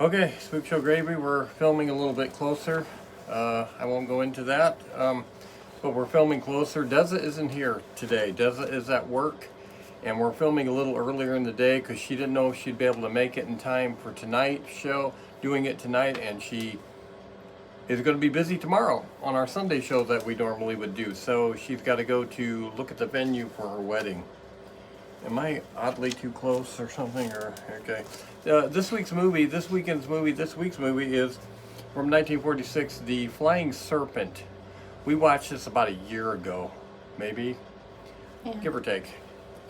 Okay, Spook Show Gravy, we're filming a little bit closer. I won't go into that, but we're filming closer. Deza isn't here today. Deza is at work, and we're filming a little earlier in the day because she didn't know if she'd be able to make it in time for tonight's show, doing it tonight, and she is going to be busy tomorrow on our Sunday show that we normally would do. So she's got to go to look at the venue for her wedding. Am I oddly too close or something? Or okay. This week's movie is from 1946, The Flying Serpent. We watched this about a year ago, maybe, give or take.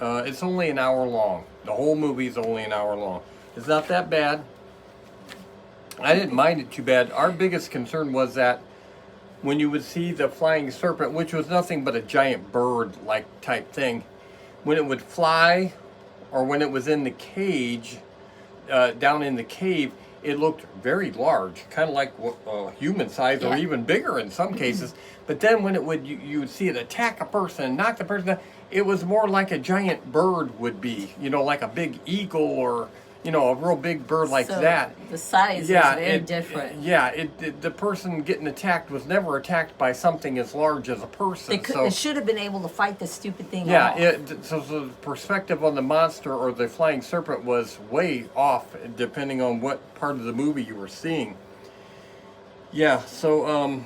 It's only an hour long. The whole movie is only an hour long. It's not that bad. I didn't mind it too bad. Our biggest concern was that when you would see the flying serpent, which was nothing but a giant bird-like type thing, when it would fly, or when it was in the cage, down in the cave, it looked very large, kind of like human size, or even bigger in some cases. But then when it would, you would see it attack a person and knock the person down, it was more like a giant bird would be, you know, like a big eagle or, you know, a real big bird like that. The size is very different. The person getting attacked was never attacked by something as large as a person. They should have been able to fight the stupid thing off. Yeah, so the perspective on the monster or the flying serpent was way off, depending on what part of the movie you were seeing. Yeah, so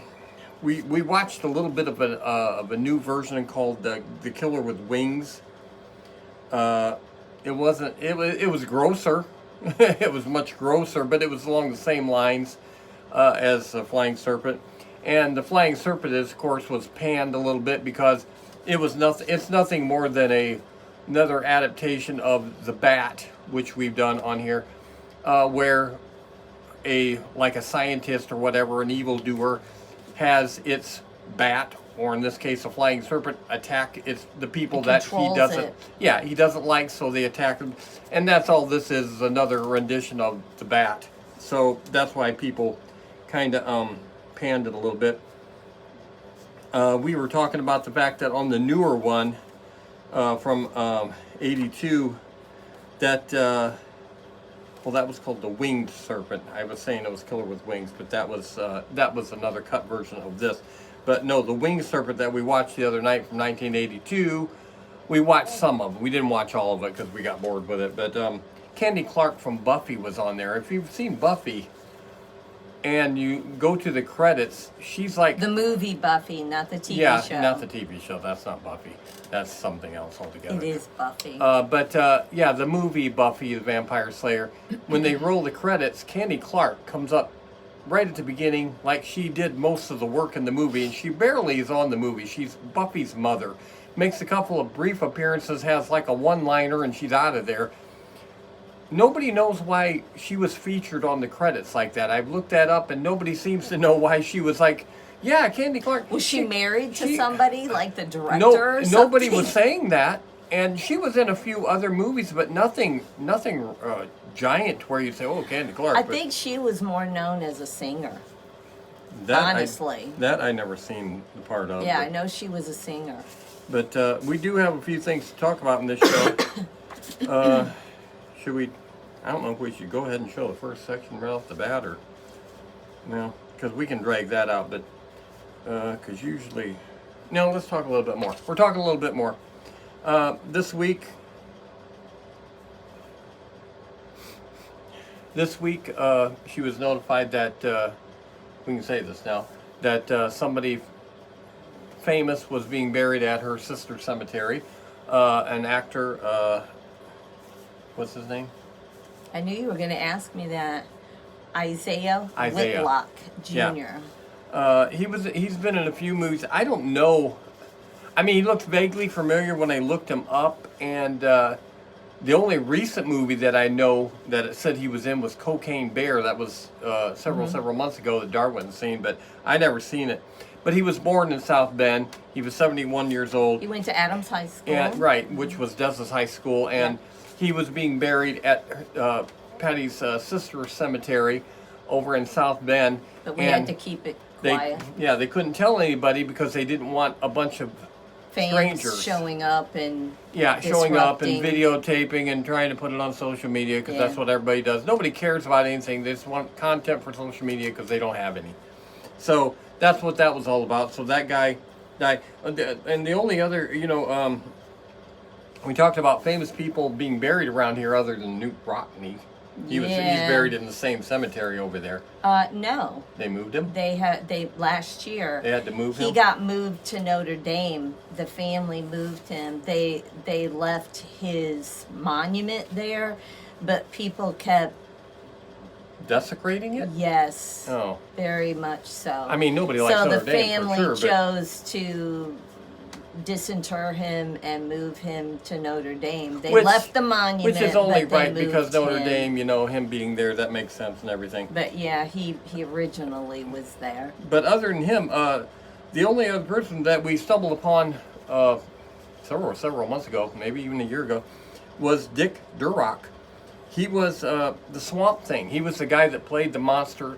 we watched a little bit of a new version called The Killer with Wings. It was grosser. It was much grosser, but it was along the same lines as the Flying Serpent. And the Flying Serpent, of course, was panned a little bit because it's nothing more than another adaptation of The Bat, which we've done on here, where like a scientist or whatever, an evildoer, has its bat, or in this case a flying serpent, attack the people that he doesn't like, so they attack them. And that's all this is another rendition of The Bat. So that's why people kind of panned it a little bit. We were talking about the fact that on the newer one from 82, that that was called The Winged Serpent. I was saying it was Killer with Wings, but that was another cut version of this. But no, The Winged Serpent that we watched the other night from 1982, we watched some of it. We didn't watch all of it because we got bored with it. But Candy Clark from Buffy was on there. If you've seen Buffy and you go to the credits, she's like... The movie Buffy, not the TV show. Yeah, not the TV show. That's not Buffy. That's something else altogether. It is Buffy. The movie Buffy the Vampire Slayer, when they roll the credits, Candy Clark comes up right at the beginning, like she did most of the work in the movie, and she barely is on the movie. She's Buffy's mother. Makes a couple of brief appearances, has like a one-liner, and she's out of there. Nobody knows why she was featured on the credits like that. I've looked that up, and nobody seems to know why she was like, yeah, Candy Clark. Was she married to somebody, like the director or something? Nobody was saying that. And she was in a few other movies, but nothing giant where you say, oh, Candy Clark. I think she was more known as a singer. Honestly. I never seen the part of. Yeah, I know she was a singer. But we do have a few things to talk about in this show. Should we? I don't know if we should go ahead and show the first section right off the bat, or no, because we can drag that out. But because usually, no, let's talk a little bit more. We're talking a little bit more. This week, she was notified that, we can say this now, that somebody famous was being buried at her sister's cemetery. An actor, what's his name? I knew you were going to ask me that. Isaiah Whitlock Jr. Yeah. He's been in a few movies. I don't know. I mean, he looked vaguely familiar when I looked him up, and the only recent movie that I know that it said he was in was Cocaine Bear. That was several months ago that Darwin's seen, but I never seen it. But he was born in South Bend. He was 71 years old. He went to Adams High School. And, right, which was Deza's high school, and he was being buried at Patty's sister's cemetery over in South Bend. But we had to keep it quiet. They couldn't tell anybody because they didn't want a bunch of fans strangers showing up and showing up and disrupting. videotaping and trying to put it on social media because that's what everybody does. Nobody cares about anything. They just want content for social media because they don't have any. So that's what that was all about. So that guy died. And the only other, we talked about famous people being buried around here other than Newt Rockney. He's buried in the same cemetery over there. No. They moved him? Last year. They had to move him? He got moved to Notre Dame. The family moved him. They left his monument there, but people kept desecrating it? Yes. Oh. Very much so. I mean, nobody likes Notre Dame for sure. So the family chose to disinter him and move him to Notre Dame. They left the monument, which is only right because Notre him. Dame, him being there, that makes sense and everything. But yeah, he originally was there. But other than him, the only other person that we stumbled upon several months ago, maybe even a year ago, was Dick Durock. He was the Swamp Thing. He was the guy that played the monster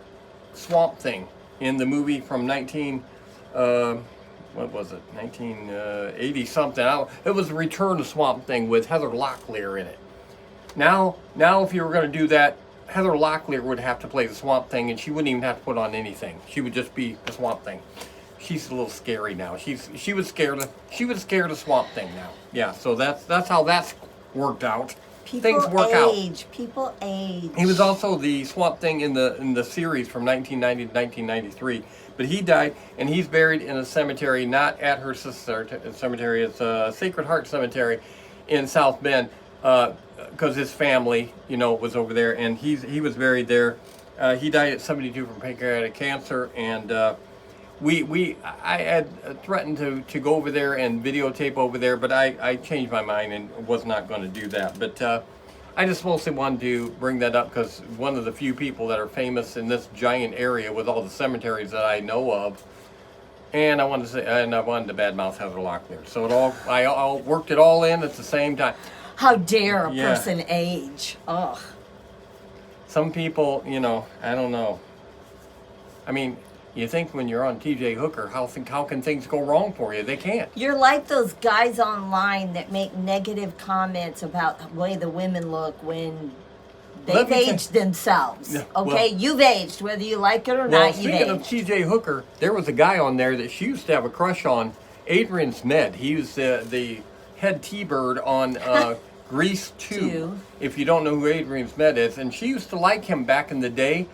Swamp Thing in the movie from 1980 something. It was Return to Swamp Thing with Heather Locklear in it. Now if you were going to do that, Heather Locklear would have to play the Swamp Thing, and she wouldn't even have to put on anything. She would just be the Swamp Thing. She's a little scary now. She was scared of Swamp Thing now. Yeah, so that's how that's worked out. Things work out. People age. He was also the Swamp Thing in the series from 1990 to 1993. But he died, and he's buried in a cemetery, not at her sister cemetery. It's Sacred Heart Cemetery in South Bend, because his family, was over there, and he was buried there. He died at 72 from pancreatic cancer, and I had threatened to go over there and videotape over there, but I changed my mind and was not going to do that. But I just mostly wanted to bring that up because one of the few people that are famous in this giant area with all the cemeteries that I know of, and I wanted to badmouth Heather Locklear. So I worked it all in at the same time. How dare a person age? Ugh. Some people, I don't know. I mean, you think when you're on TJ Hooker, how can things go wrong for you? They can't. You're like those guys online that make negative comments about the way the women look when they've aged themselves. Okay, you've aged, whether you like it or not. You've aged. Speaking of TJ Hooker, there was a guy on there that she used to have a crush on, Adrian Smed. He was the head T-Bird on Grease 2. If you don't know who Adrian Smed is, and she used to like him back in the day.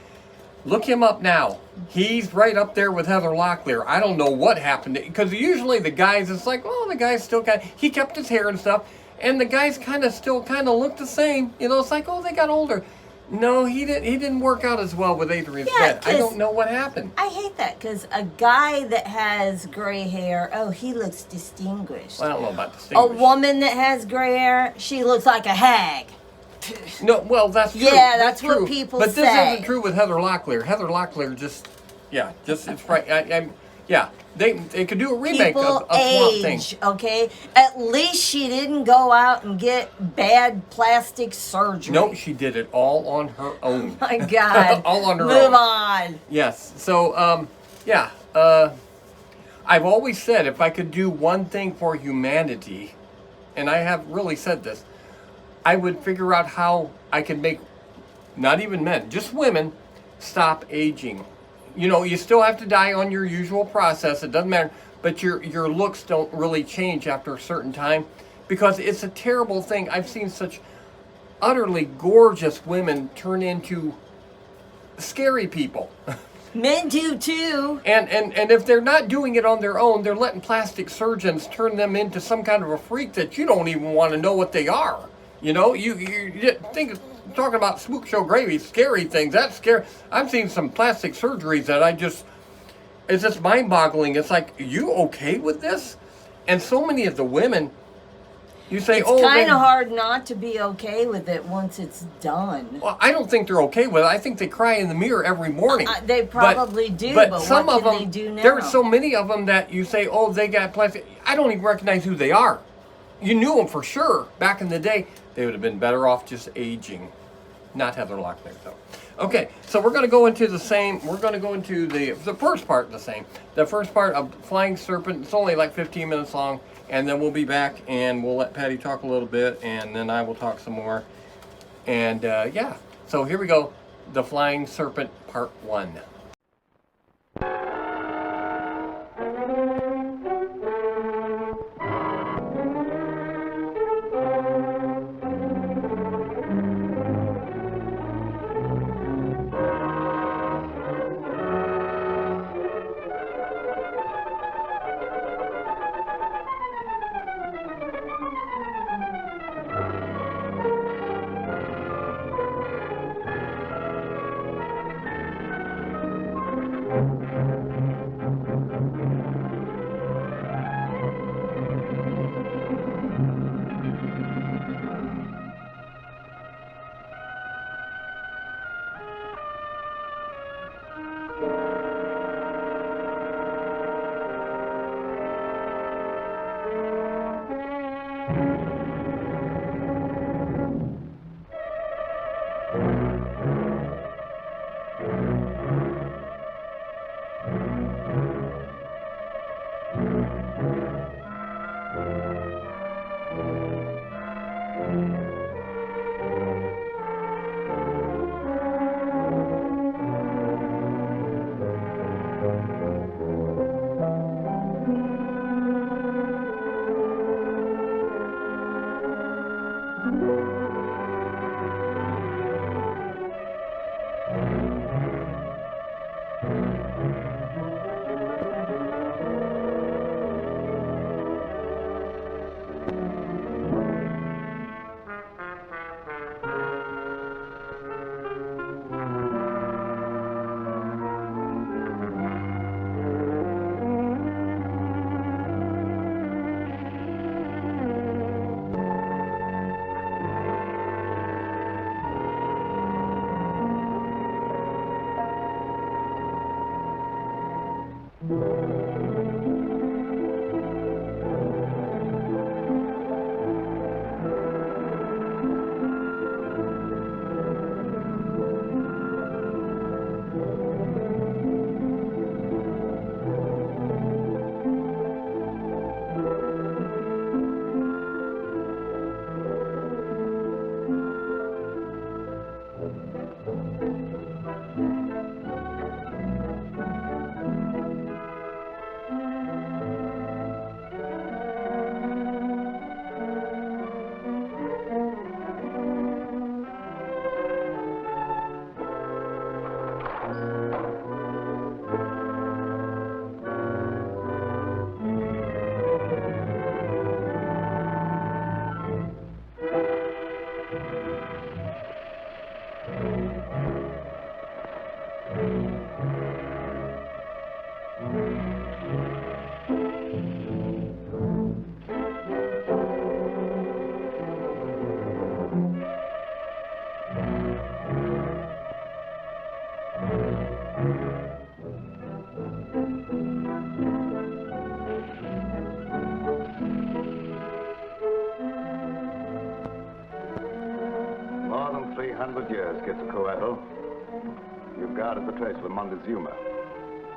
Look him up now. He's right up there with Heather Locklear. I don't know what happened because usually the guys, it's like, oh, the guy's still he kept his hair and stuff, and the guys still look the same. It's like, oh, they got older. No, he didn't work out as well with Adrian Smith. I don't know what happened. I hate that because a guy that has gray hair, he looks distinguished. Well, I don't know about distinguished. A woman that has gray hair, she looks like a hag. No, well, that's true. Yeah, that's what true. people say. But this say. isn't true with Heather Locklear. Heather Locklear it's right. They could do a remake of Swamp Thing. Okay? At least she didn't go out and get bad plastic surgery. Nope, she did it all on her own. Oh my God. All on her own. Move on. Yes. So, I've always said if I could do one thing for humanity, and I have really said this, I would figure out how I could make, not even men, just women, stop aging. You still have to die on your usual process. It doesn't matter. But your looks don't really change after a certain time because it's a terrible thing. I've seen such utterly gorgeous women turn into scary people. Men do too. And if they're not doing it on their own, they're letting plastic surgeons turn them into some kind of a freak that you don't even want to know what they are. You think talking about SpookShow gravy, scary things. That's scary. I've seen some plastic surgeries that it's just mind-boggling. It's like, you okay with this? And so many of the women, you say, it's kind of hard not to be okay with it once it's done. Well, I don't think they're okay with it. I think they cry in the mirror every morning. They probably do, but some what of them, they do now? There are so many of them that you say, they got plastic. I don't even recognize who they are. You knew them for sure back in the day. They would have been better off just aging. Not Heather Locklear, though. Okay, so we're going to go into the first part the same. The first part of Flying Serpent, it's only like 15 minutes long. and then we'll be back and we'll let Patty talk a little bit, and then I will talk some more. And yeah, so here we go. The Flying Serpent Part 1. More than 300 years, Quetzalcoatl. You guarded the trace for Montezuma.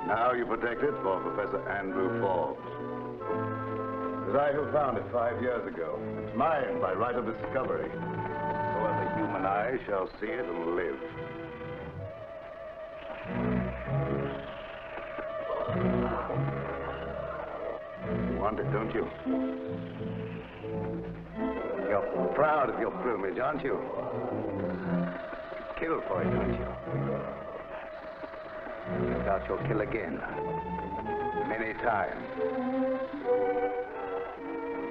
Now you protect it for Professor Andrew Forbes. It was I who found it 5 years ago. It's mine by right of discovery. So as the human eye shall see it and live. You want it, don't you? You're proud of your plumage, aren't you? Kill for it, don't you? No doubt you'll kill again. Many times.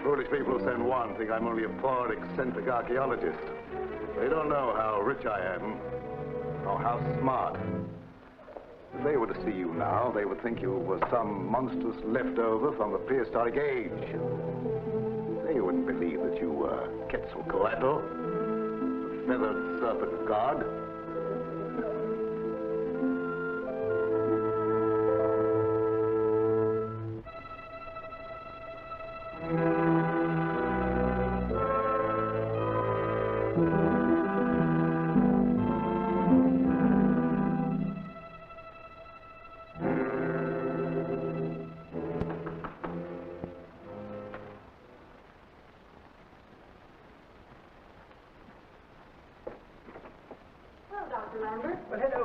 Foolish people send one think I'm only a poor, eccentric archaeologist. They don't know how rich I am, or how smart. If they were to see you now, they would think you were some monstrous leftover from the prehistoric age. They wouldn't believe that you were Quetzalcoatl, the feathered serpent god.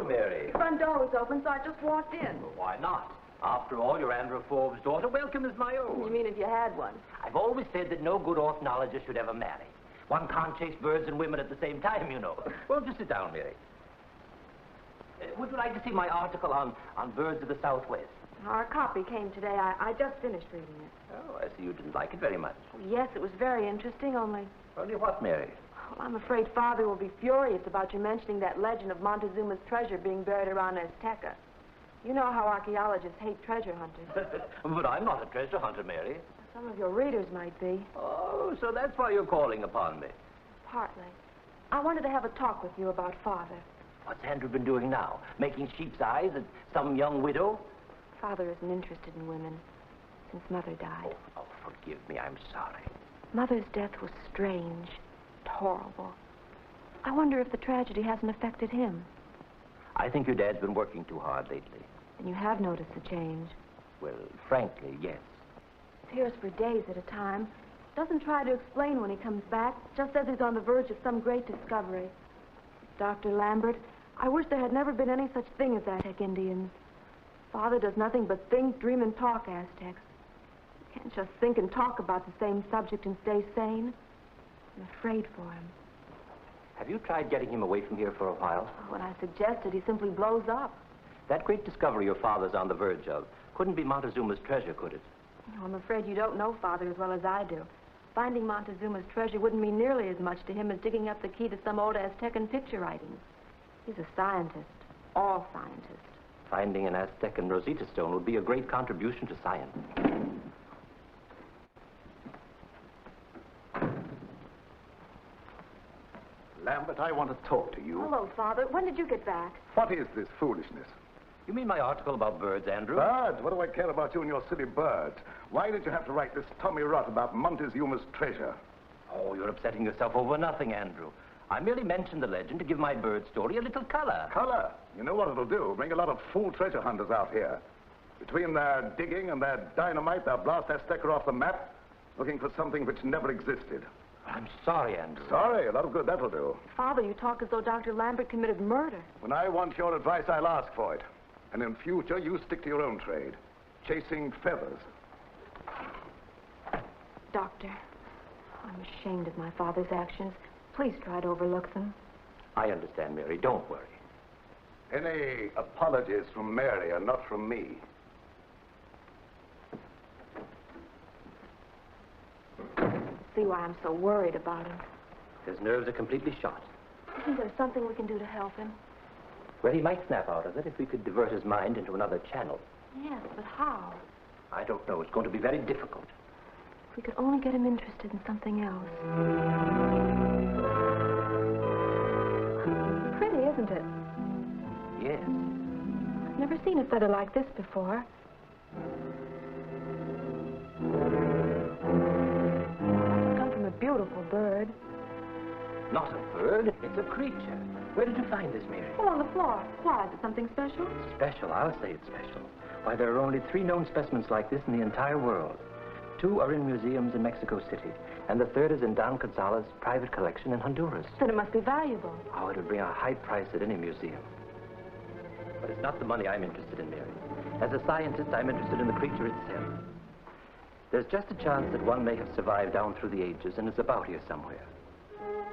Hello, Mary. The front door was open, so I just walked in. Well, why not? After all, you're Andrew Forbes' daughter. Welcome as my own. You mean if you had one? I've always said that no good ornithologist should ever marry. One can't chase birds and women at the same time, you know. Well, just sit down, Mary. Would you like to see my article on birds of the Southwest? Our copy came today. I just finished reading it. Oh, I see you didn't like it very much. Yes, it was very interesting, only... Only what, Mary? Well, I'm afraid Father will be furious about you mentioning that legend of Montezuma's treasure being buried around Azteca. You know how archaeologists hate treasure hunters. But I'm not a treasure hunter, Mary. Some of your readers might be. Oh, so that's why you're calling upon me. Partly. I wanted to have a talk with you about Father. What's Andrew been doing now? Making sheep's eyes at some young widow? Father isn't interested in women since Mother died. Oh, forgive me, I'm sorry. Mother's death was strange, horrible. I wonder if the tragedy hasn't affected him. I think your dad's been working too hard lately. And you have noticed the change. Well, frankly, yes. Disappears for days at a time. Doesn't try to explain when he comes back. Just says he's on the verge of some great discovery. Dr. Lambert, I wish there had never been any such thing as Aztec Indians. Father does nothing but think, dream, and talk Aztecs. You can't just think and talk about the same subject and stay sane. I'm afraid for him. Have you tried getting him away from here for a while? When I suggested, he simply blows up. That great discovery your father's on the verge of couldn't be Montezuma's treasure, could it? Oh, I'm afraid you don't know Father as well as I do. Finding Montezuma's treasure wouldn't mean nearly as much to him as digging up the key to some old Aztecan picture writings. He's a scientist. All scientists. Finding an Aztecan Rosetta Stone would be a great contribution to science. Lambert, I want to talk to you. Hello, Father. When did you get back? What is this foolishness? You mean my article about birds, Andrew? Birds? What do I care about you and your silly birds? Why did you have to write this Tommy rot about Montezuma's treasure? Oh, you're upsetting yourself over nothing, Andrew. I merely mentioned the legend to give my bird story a little color. Color? You know what it'll do? Bring a lot of fool treasure hunters out here. Between their digging and their dynamite, they'll blast Azteca off the map, looking for something which never existed. I'm sorry, Andrew. Sorry, a lot of good that'll do. Father, you talk as though Dr. Lambert committed murder. When I want your advice, I'll ask for it. And in future, you stick to your own trade, chasing feathers. Doctor, I'm ashamed of my father's actions. Please try to overlook them. I understand, Mary. Don't worry. Any apologies from Mary are not from me. See why I'm so worried about him. His nerves are completely shot. Isn't there something we can do to help him? Well, he might snap out of it if we could divert his mind into another channel. Yes, but how? I don't know. It's going to be very difficult. If we could only get him interested in something else. Pretty, isn't it? Yes. I've never seen a feather like this before. It's come from a beautiful bird. Not a bird. It's a creature. Where did you find this, Mary? Oh, on the floor. Why? Is it something special? Special? I'll say it's special. Why, there are only 3 known specimens like this in the entire world. 2 are in museums in Mexico City, and the 3rd is in Don Gonzalez's private collection in Honduras. Then it must be valuable. Oh, it would bring a high price at any museum. But it's not the money I'm interested in, Mary. As a scientist, I'm interested in the creature itself. There's just a chance that one may have survived down through the ages and is about here somewhere.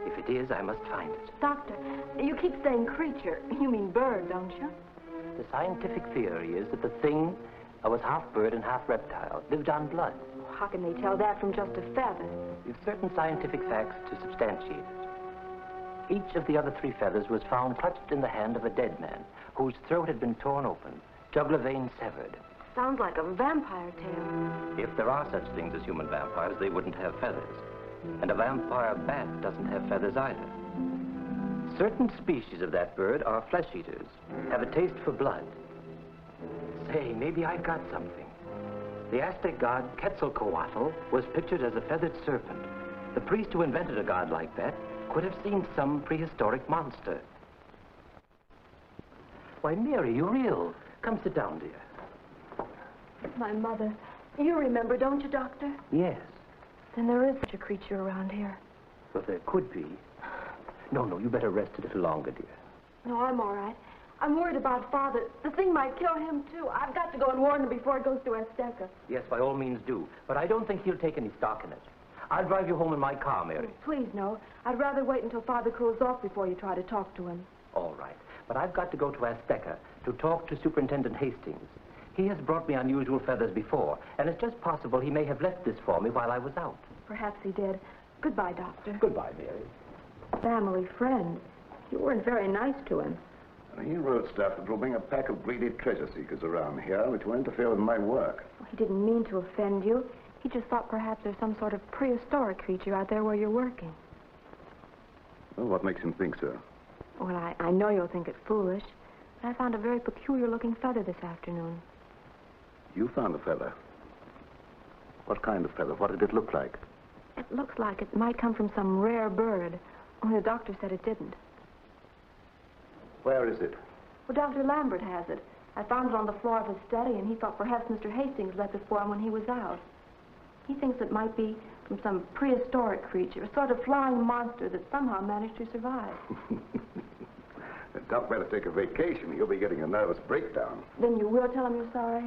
If it is, I must find it. Doctor, you keep saying creature. You mean bird, don't you? The scientific theory is that the thing was half bird and half reptile, lived on blood. How can they tell that from just a feather? We've certain scientific facts to substantiate it. Each of the other 3 feathers was found clutched in the hand of a dead man, whose throat had been torn open, jugular vein severed. Sounds like a vampire tale. If there are such things as human vampires, they wouldn't have feathers. And a vampire bat doesn't have feathers either. Certain species of that bird are flesh eaters, have a taste for blood. Say, maybe I've got something. The Aztec god Quetzalcoatl was pictured as a feathered serpent. The priest who invented a god like that could have seen some prehistoric monster. Why, Mary, you're ill. Come sit down, dear. My mother. You remember, don't you, Doctor? Yes. Then there is such a creature around here. Well, there could be. No, you better rest a little longer, dear. No, I'm all right. I'm worried about Father. The thing might kill him, too. I've got to go and warn him before it goes to Azteca. Yes, by all means do. But I don't think he'll take any stock in it. I'll drive you home in my car, Mary. Please, no. I'd rather wait until Father cools off before you try to talk to him. All right. But I've got to go to Azteca to talk to Superintendent Hastings. He has brought me unusual feathers before, and it's just possible he may have left this for me while I was out. Perhaps he did. Goodbye, Doctor. Goodbye, Mary. Family friend. You weren't very nice to him. He wrote stuff that will bring a pack of greedy treasure seekers around here, which will interfere with my work. He didn't mean to offend you. He just thought perhaps there's some sort of prehistoric creature out there where you're working. Well, what makes him think so? Well, I know you'll think it foolish, but I found a very peculiar-looking feather this afternoon. You found a feather. What kind of feather? What did it look like? It looks like it might come from some rare bird, only the doctor said it didn't. Where is it? Well, Dr. Lambert has it. I found it on the floor of his study, and he thought perhaps Mr. Hastings left it for him when he was out. He thinks it might be from some prehistoric creature, a sort of flying monster that somehow managed to survive. The doc better take a vacation. He'll be getting a nervous breakdown. Then you will tell him you're sorry?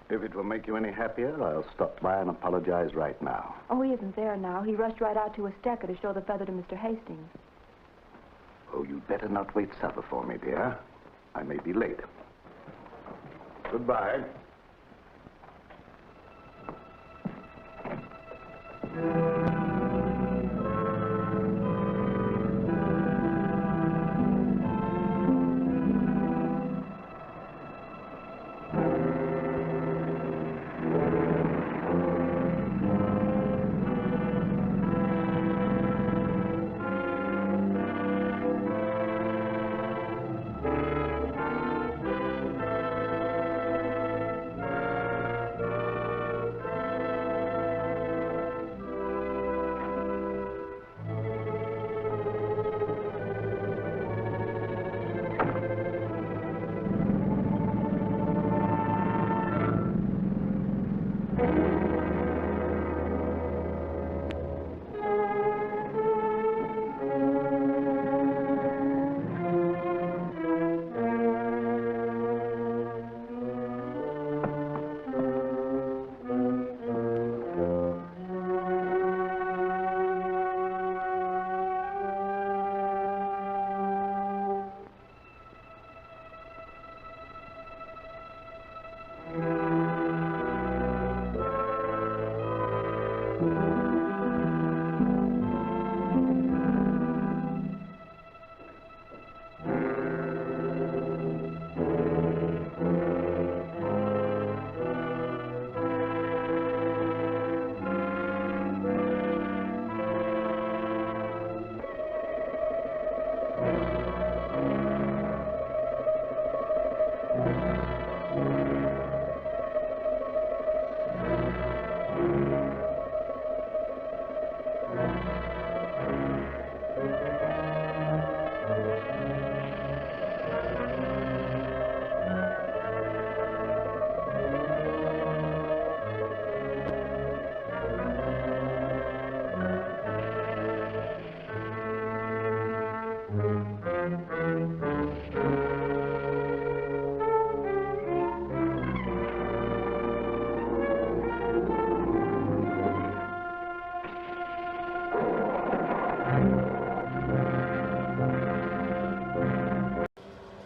If it will make you any happier, I'll stop by and apologize right now. Oh, he isn't there now. He rushed right out to Azteca to show the feather to Mr. Hastings. Oh, you'd better not wait supper for me, dear. I may be late. Goodbye.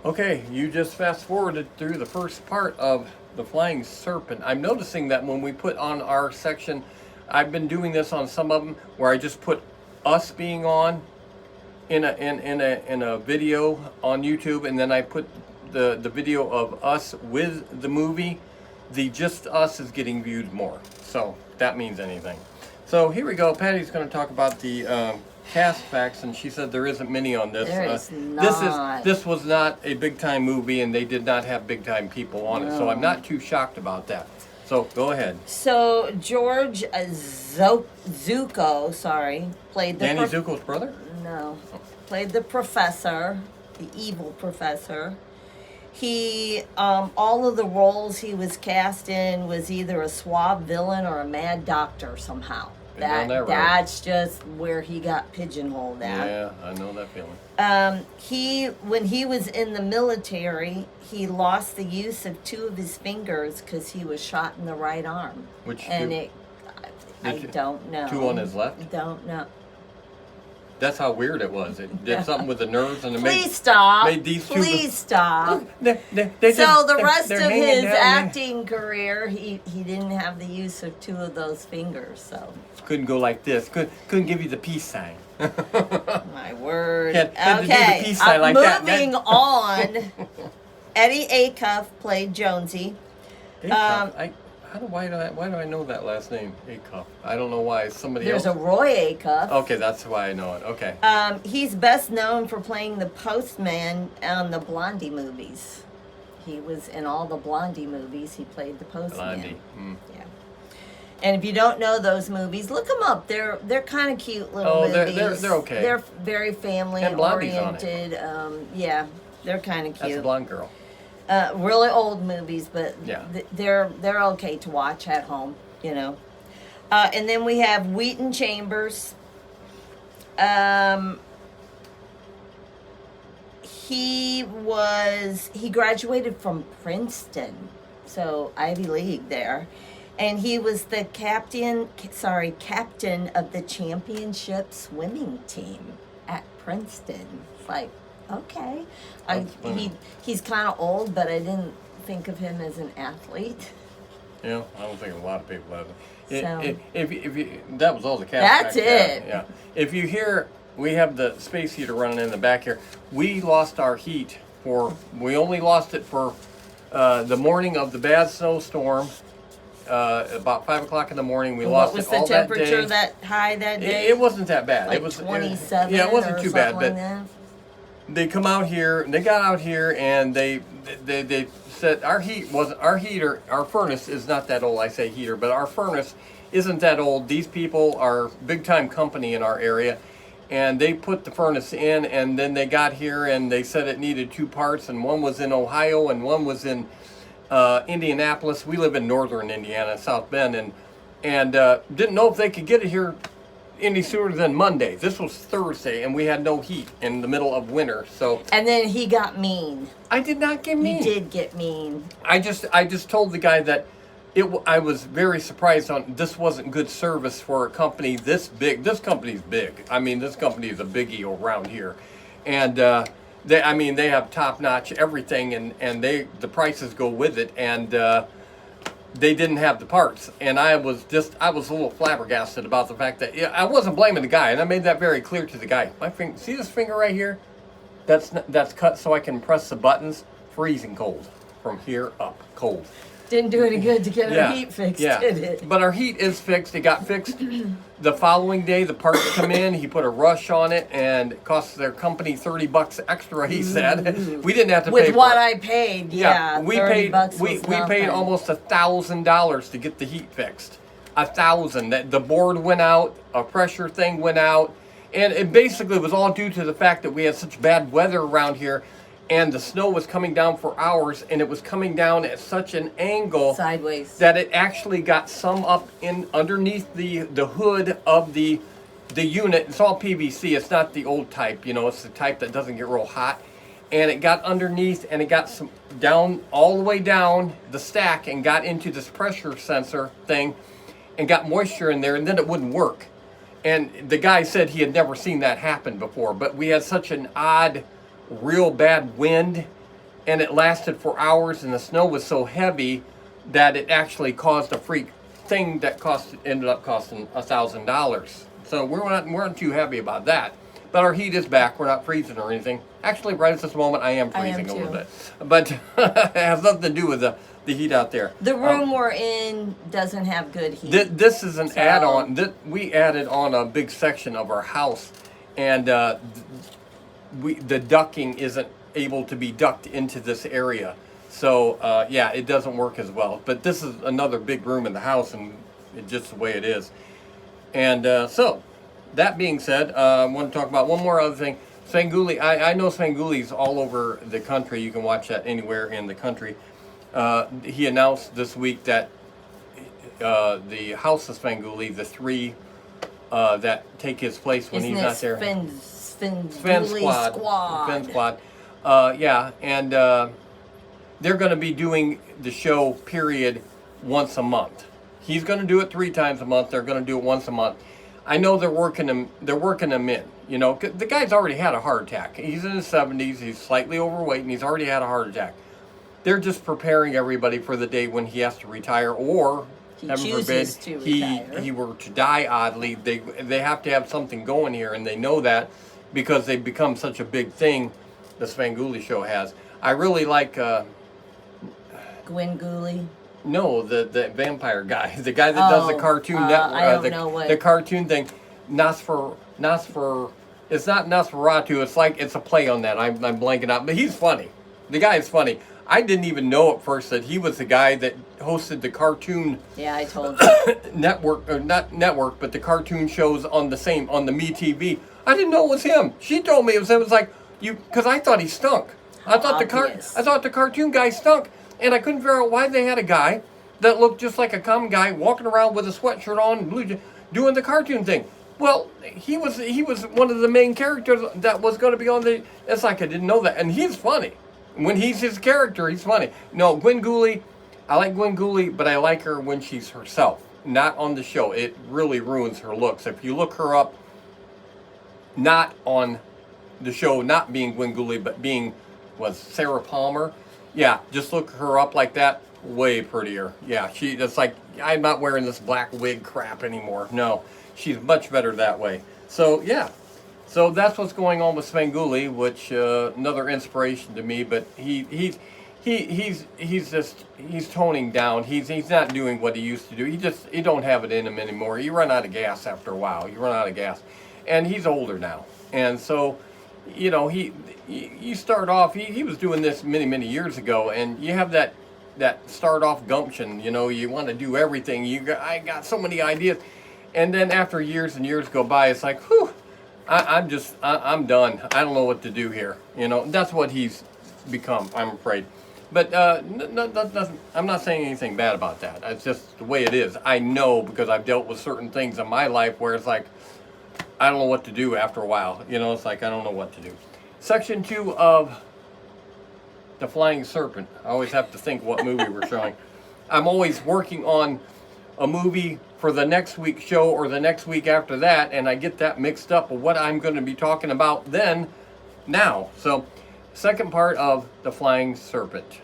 Okay, you just fast forwarded through the first part of The Flying Serpent. I'm noticing that when we put on our section, I've been doing this on some of them where I just put us being on in a video on YouTube, and then I put the video of us with the movie. The just us is getting viewed more, so that means anything. So here we go. Patty's going to talk about the cast facts, and she said there isn't many on this. There is not. This was not a big time movie, and they did not have big time people on it, so I'm not too shocked about that. So go ahead. So George Zuko, played the Danny Zuko's brother? No, played the professor, the evil professor. He, all of the roles he was cast in was either a suave villain or a mad doctor somehow. Been down that road. That's just where he got pigeonholed at. Yeah, I know that feeling. When he was in the military, he lost the use of 2 of his fingers because he was shot in the right arm. Which and two? I don't know. 2 on his left? Don't know. That's how weird it was. It did something with the nerves and it Please stop. made these two. Please stop. They So the rest they're of hanging his down. acting career, he didn't have the use of 2 of those fingers. So Couldn't go like this. Couldn't give you the peace sign. my word. Had to do the Okay, peace sign like that. moving on. Eddie Acuff played Jonesy. Acuff. Why do I know that last name? Acuff. I don't know why. Somebody There's else. a Roy Acuff. Okay, that's why I know it. Okay. He's best known for playing the postman on the Blondie movies. He was in all the Blondie movies. He played the postman. Blondie. Yeah. And if you don't know those movies, look them up. They're kind of cute little movies. They're okay. They're very family And Blondie's on it. oriented. Yeah, they're kind of That's a cute. blonde girl. Really old movies, but Yeah. they're okay to watch at home. You know. And then we have Wheaton Chambers. He graduated from Princeton, so Ivy League there, and he was the captain of the championship swimming team at Princeton. It's like, okay, That's funny. he's kind of old, but I didn't think of him as an athlete. Yeah, I don't think a lot of people have it. So- If you, that was all the cast. That's back there. it. Yeah. If you hear, we have the space heater running in the back here. We lost our heat we only lost it for the morning of the bad snowstorm. About 5 o'clock in the morning, we lost What was it the all that temperature day. that high that day? It wasn't that bad. like It was 27. Yeah, it wasn't or too bad, something but like that? they come out here. They got out here and they said our furnace is not that old. I say heater, but our furnace isn't that old. These people are big time company in our area, and they put the furnace in, and then they got here and they said it needed 2 parts, and one was in Ohio and one was in Indianapolis. We live in northern Indiana, South Bend, and didn't know if they could get it here any sooner than Monday. This was Thursday, and we had no heat in the middle of winter. So And then he got mean. I did not get mean. He did get mean. I just told the guy that I was very surprised on this wasn't good service for a company this big. This company's big. I mean, this company is a biggie around here, and they have top notch everything, and the prices go with it, and they didn't have the parts, and I was a little flabbergasted about the fact that I wasn't blaming the guy, and I made that very clear to the guy. My finger, see this finger right here? That's cut so I can press the buttons. Freezing cold from here up, cold. Didn't do any good to get our heat fixed, did it? But our heat is fixed. It got fixed the following day. The parts come in. He put a rush on it, and it cost their company $30 extra. He said we didn't have to pay With for what it. I paid, we $30 paid was we paid nothing. almost $1,000 to get the heat fixed. $1,000. The board went out. A pressure thing went out, and it basically was all due to the fact that we had such bad weather around here. And the snow was coming down for hours, and it was coming down at such an angle Sideways. that it actually got some up in underneath the hood of the unit. It's all PVC. It's not the old type, it's the type that doesn't get real hot. And it got underneath, and it got some down all the way down the stack and got into this pressure sensor thing and got moisture in there, and then it wouldn't work. And the guy said he had never seen that happen before, but we had such an odd, real bad wind, and it lasted for hours, and the snow was so heavy that it actually caused a freak thing that ended up costing $1,000. So we weren't too happy about that. But our heat is back. We're not freezing or anything. Actually, right at this moment, I am freezing a little too. bit. But it has nothing to do with the heat out there. The room we're in doesn't have good heat. This is an So- add-on. We added on a big section of our house, and the ducting isn't able to be ducted into this area. So, it doesn't work as well. But this is another big room in the house, and it's just the way it is. And so, that being said, I want to talk about one more other thing. Svengoolie, I know Svengoolie's all over the country. You can watch that anywhere in the country. He announced this week that the House of Svengoolie, the 3 that take his place when Isn't he's it not there. Sven Squad. Finn Squad. Yeah, and they're going to be doing the show period once a month. He's going to do it 3 times a month. They're going to do it once a month. I know they're working him in. You know, the guy's already had a heart attack. He's in his 70s. He's slightly overweight, and he's already had a heart attack. They're just preparing everybody for the day when he has to retire, or heaven forbid he were to die oddly. They have to have something going here, and they know that because they've become such a big thing. The Svengoolie show has. I really like Gwen Gooley. No, the vampire guy, the guy that does the Cartoon Network, I don't know what. The cartoon thing. It's not Nosferatu. It's a play on that. I'm blanking out, but he's funny. The guy is funny. I didn't even know at first that he was the guy that hosted the cartoon. Yeah, I told you. Network, or not network, but the cartoon shows on the MeTV. I didn't know it was him. She told me it was like because I thought he stunk. I thought the cartoon guy stunk, and I couldn't figure out why they had a guy that looked just like a common guy walking around with a sweatshirt on, doing the cartoon thing. Well, he was one of the main characters that was going to be on the. It's like I didn't know that, and he's funny. When he's his character, he's funny. No, Gwen Gooley, I like Gwen Gooley, but I like her when she's herself, not on the show. It really ruins her looks. If you look her up, not on the show, not being Gwen Gooley, but being, Sarah Palmer? Yeah, just look her up like that, way prettier. Yeah, it's like, I'm not wearing this black wig crap anymore. No, she's much better that way. So, yeah. So that's what's going on with Svengoolie, which another inspiration to me. But he's toning down. He's not doing what he used to do. He don't have it in him anymore. You run out of gas after a while. You run out of gas, and he's older now. And so, you know, you start off. He was doing this many years ago, and you have that start off gumption. You know, you want to do everything. I got so many ideas, and then after years and years go by, it's like, whew. I'm done. I don't know what to do here. You know, that's what he's become, I'm afraid. But I'm not saying anything bad about that. It's just the way it is. I know because I've dealt with certain things in my life where it's like, I don't know what to do after a while. You know, it's like, I don't know what to do. Section 2 of The Flying Serpent. I always have to think what movie we're showing. I'm always working on a movie for the next week's show or the next week after that, and I get that mixed up with what I'm going to be talking about now. So, second part of The Flying Serpent.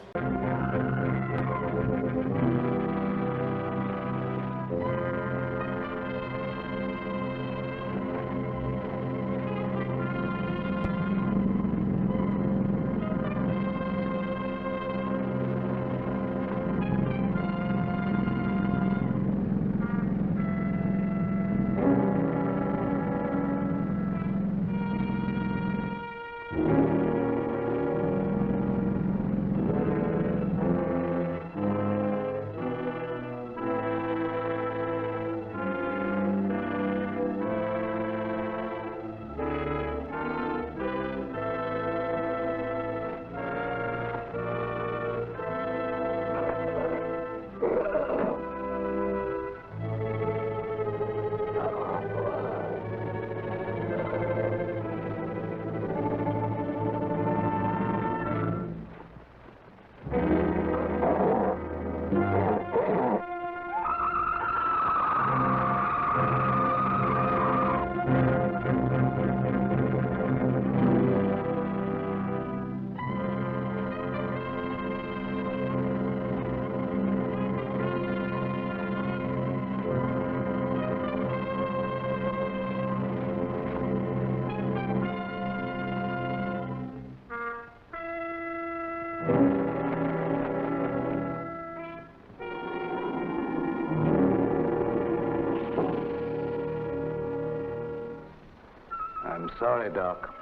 I'm sorry, Doc,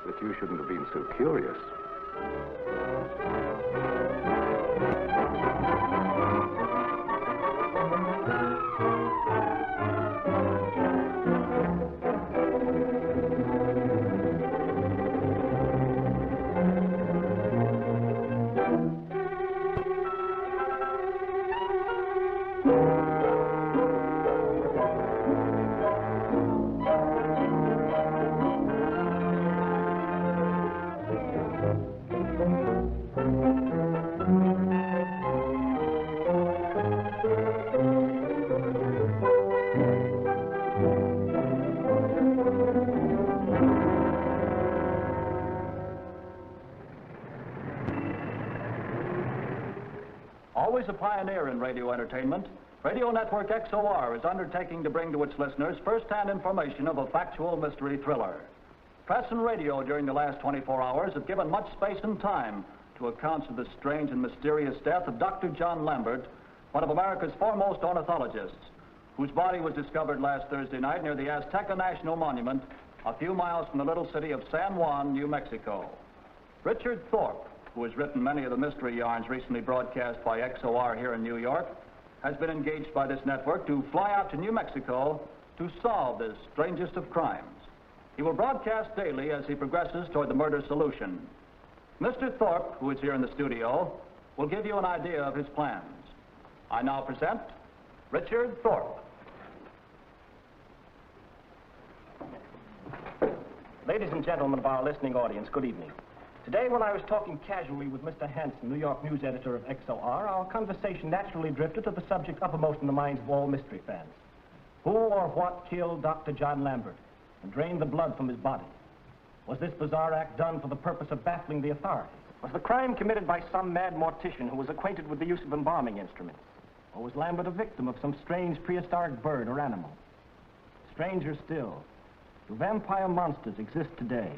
but you shouldn't have been so curious. Always a pioneer in radio entertainment, Radio Network XOR is undertaking to bring to its listeners first-hand information of a factual mystery thriller. Press and radio during the last 24 hours have given much space and time to accounts of the strange and mysterious death of Dr. John Lambert, one of America's foremost ornithologists, whose body was discovered last Thursday night near the Azteca National Monument, a few miles from the little city of San Juan, New Mexico. Richard Thorpe, who has written many of the mystery yarns recently broadcast by XOR here in New York, has been engaged by this network to fly out to New Mexico to solve this strangest of crimes. He will broadcast daily as he progresses toward the murder solution. Mr. Thorpe, who is here in the studio, will give you an idea of his plans. I now present Richard Thorpe. Ladies and gentlemen of our listening audience, good evening. Today, when I was talking casually with Mr. Hanson, New York news editor of XOR, our conversation naturally drifted to the subject uppermost in the minds of all mystery fans. Who or what killed Dr. John Lambert and drained the blood from his body? Was this bizarre act done for the purpose of baffling the authorities? Was the crime committed by some mad mortician who was acquainted with the use of embalming instruments? Or was Lambert a victim of some strange prehistoric bird or animal? Stranger still, do vampire monsters exist today?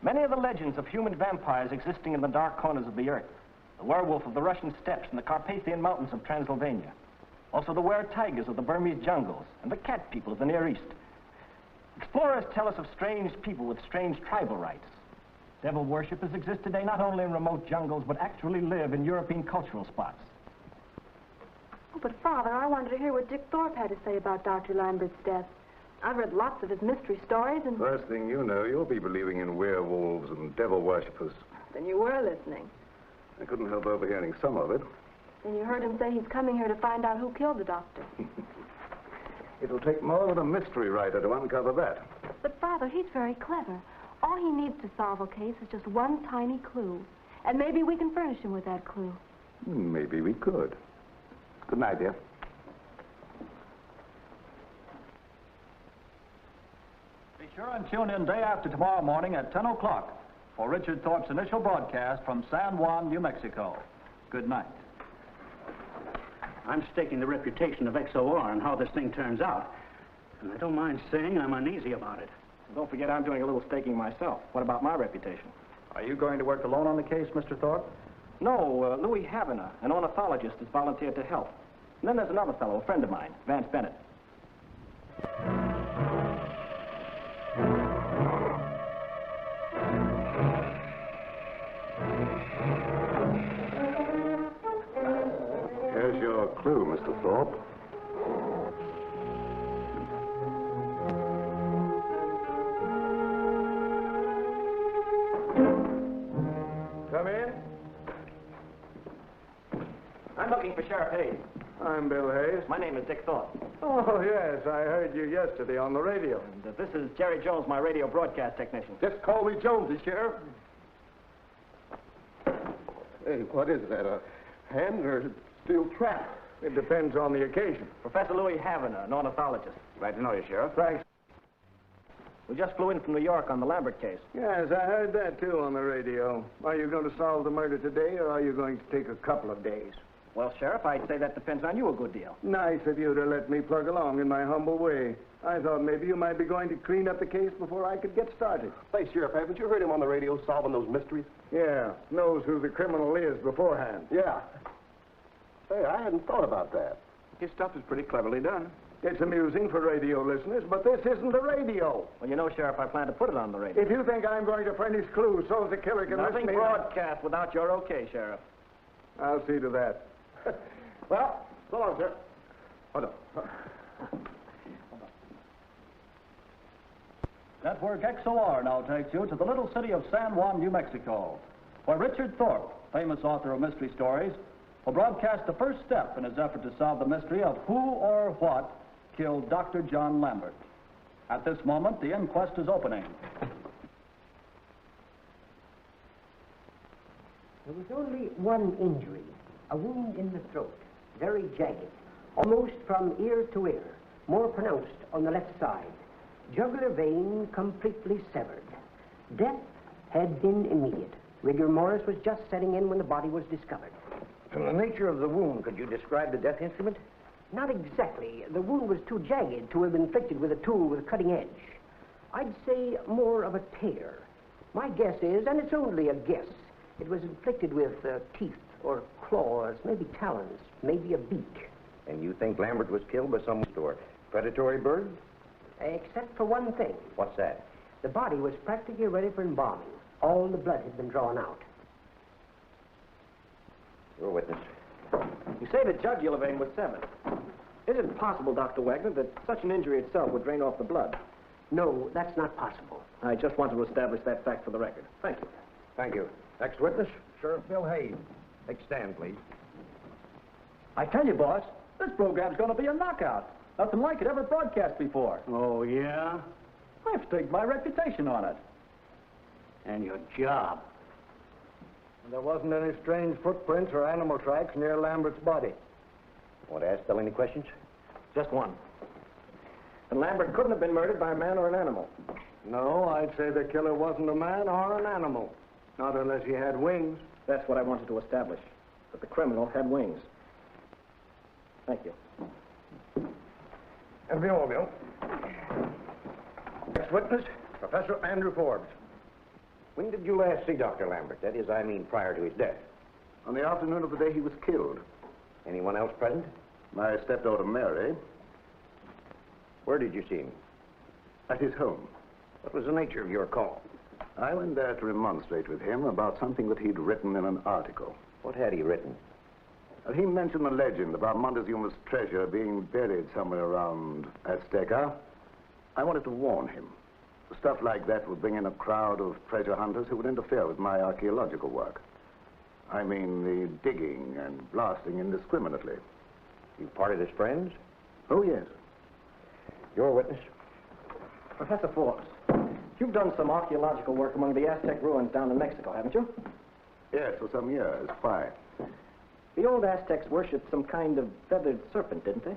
Many of the legends of human vampires existing in the dark corners of the earth, the werewolf of the Russian steppes and the Carpathian mountains of Transylvania, also the were-tigers of the Burmese jungles and the cat people of the Near East. Explorers tell us of strange people with strange tribal rites. Devil worshippers exist today not only in remote jungles, but actually live in European cultural spots. Oh, but Father, I wanted to hear what Dick Thorpe had to say about Dr. Lambert's death. I've read lots of his mystery stories and... First thing you know, you'll be believing in werewolves and devil worshippers. Then you were listening. I couldn't help overhearing some of it. Then you heard him say he's coming here to find out who killed the doctor. It'll take more than a mystery writer to uncover that. But Father, he's very clever. All he needs to solve a case is just one tiny clue. And maybe we can furnish him with that clue. Maybe we could. Good night, dear. Be sure and tune in day after tomorrow morning at 10 o'clock for Richard Thorpe's initial broadcast from San Juan, New Mexico. Good night. I'm staking the reputation of XOR on how this thing turns out. And I don't mind saying I'm uneasy about it. Don't forget I'm doing a little staking myself. What about my reputation? Are you going to work alone on the case, Mr. Thorpe? No, Louis Havana, an ornithologist, has volunteered to help. And then there's another fellow, a friend of mine, Vance Bennett. Here's your clue, Mr. Thorpe. Come in. I'm looking for Sheriff Hayes. I'm Bill Hayes. My name is Dick Thorpe. Oh, yes, I heard you yesterday on the radio. And this is Jerry Jones, my radio broadcast technician. Just call me Jonesy, Sheriff. Hey, what is that, a hand or a steel trap? It depends on the occasion. Professor Louis Havana, an ornithologist. Glad to know you, Sheriff. Thanks. We just flew in from New York on the Lambert case. Yes, I heard that, too, on the radio. Are you going to solve the murder today, or are you going to take a couple of days? Well, Sheriff, I'd say that depends on you a good deal. Nice of you to let me plug along in my humble way. I thought maybe you might be going to clean up the case before I could get started. Say, Sheriff, haven't you heard him on the radio solving those mysteries? Yeah, knows who the criminal is beforehand. Yeah. Say, I hadn't thought about that. His stuff is pretty cleverly done. It's amusing for radio listeners, but this isn't the radio. Well, you know, Sheriff, I plan to put it on the radio. If you think I'm going to furnish clues so the killer can Nothing listen to broadcast without your okay, Sheriff. I'll see to that. Well, so long, sir. Hold on. Network XOR now takes you to the little city of San Juan, New Mexico, where Richard Thorpe, famous author of mystery stories, will broadcast the first step in his effort to solve the mystery of who or what killed Dr. John Lambert. At this moment, the inquest is opening. There was only one injury, a wound in the throat, very jagged, almost from ear to ear, more pronounced on the left side. Jugular vein completely severed. Death had been immediate. Rigor mortis was just setting in when the body was discovered. From the nature of the wound, could you describe the death instrument? Not exactly. The wound was too jagged to have been inflicted with a tool with a cutting edge. I'd say more of a tear. My guess is, and it's only a guess, it was inflicted with teeth or claws, maybe talons, maybe a beak. And you think Lambert was killed by some or predatory bird? Except for one thing. What's that? The body was practically ready for embalming. All the blood had been drawn out. Your witness. You say the jugular vein was severed. Is it possible, Dr. Wagner, that such an injury itself would drain off the blood? No, that's not possible. I just wanted to establish that fact for the record. Thank you. Thank you. Next witness, Sheriff Bill Hayes. Take stand, please. I tell you, boss, this program's going to be a knockout. Nothing like it ever broadcast before. Oh, yeah? I've staked my reputation on it. And your job. There wasn't any strange footprints or animal tracks near Lambert's body. Want to ask Bill any questions? Just one. And Lambert couldn't have been murdered by a man or an animal. No, I'd say the killer wasn't a man or an animal. Not unless he had wings. That's what I wanted to establish, that the criminal had wings. Thank you. That'll be all, Bill. Next witness, Professor Andrew Forbes. When did you last see Dr. Lambert? That is, I mean, prior to his death. On the afternoon of the day he was killed. Anyone else present? My stepdaughter Mary. Where did you see him? At his home. What was the nature of your call? I went there to remonstrate with him about something that he'd written in an article. What had he written? He mentioned the legend about Montezuma's treasure being buried somewhere around Azteca. I wanted to warn him. Stuff like that would bring in a crowd of treasure hunters who would interfere with my archaeological work. I mean the digging and blasting indiscriminately. You parted as friends? Oh, yes. Your witness? Professor Forbes, you've done some archaeological work among the Aztec ruins down in Mexico, haven't you? Yes, for some years. Why? The old Aztecs worshipped some kind of feathered serpent, didn't they?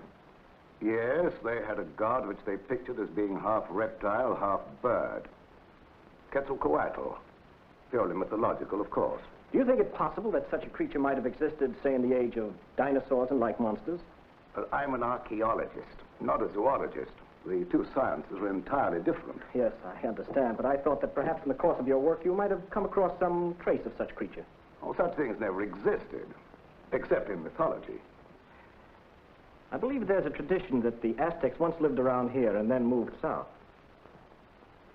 Yes, they had a god which they pictured as being half reptile, half bird. Quetzalcoatl. Purely mythological, of course. Do you think it possible that such a creature might have existed, say, in the age of dinosaurs and like monsters? But I'm an archaeologist, not a zoologist. The two sciences are entirely different. Yes, I understand, but I thought that perhaps in the course of your work you might have come across some trace of such creature. Oh, such things never existed, except in mythology. I believe there's a tradition that the Aztecs once lived around here and then moved south.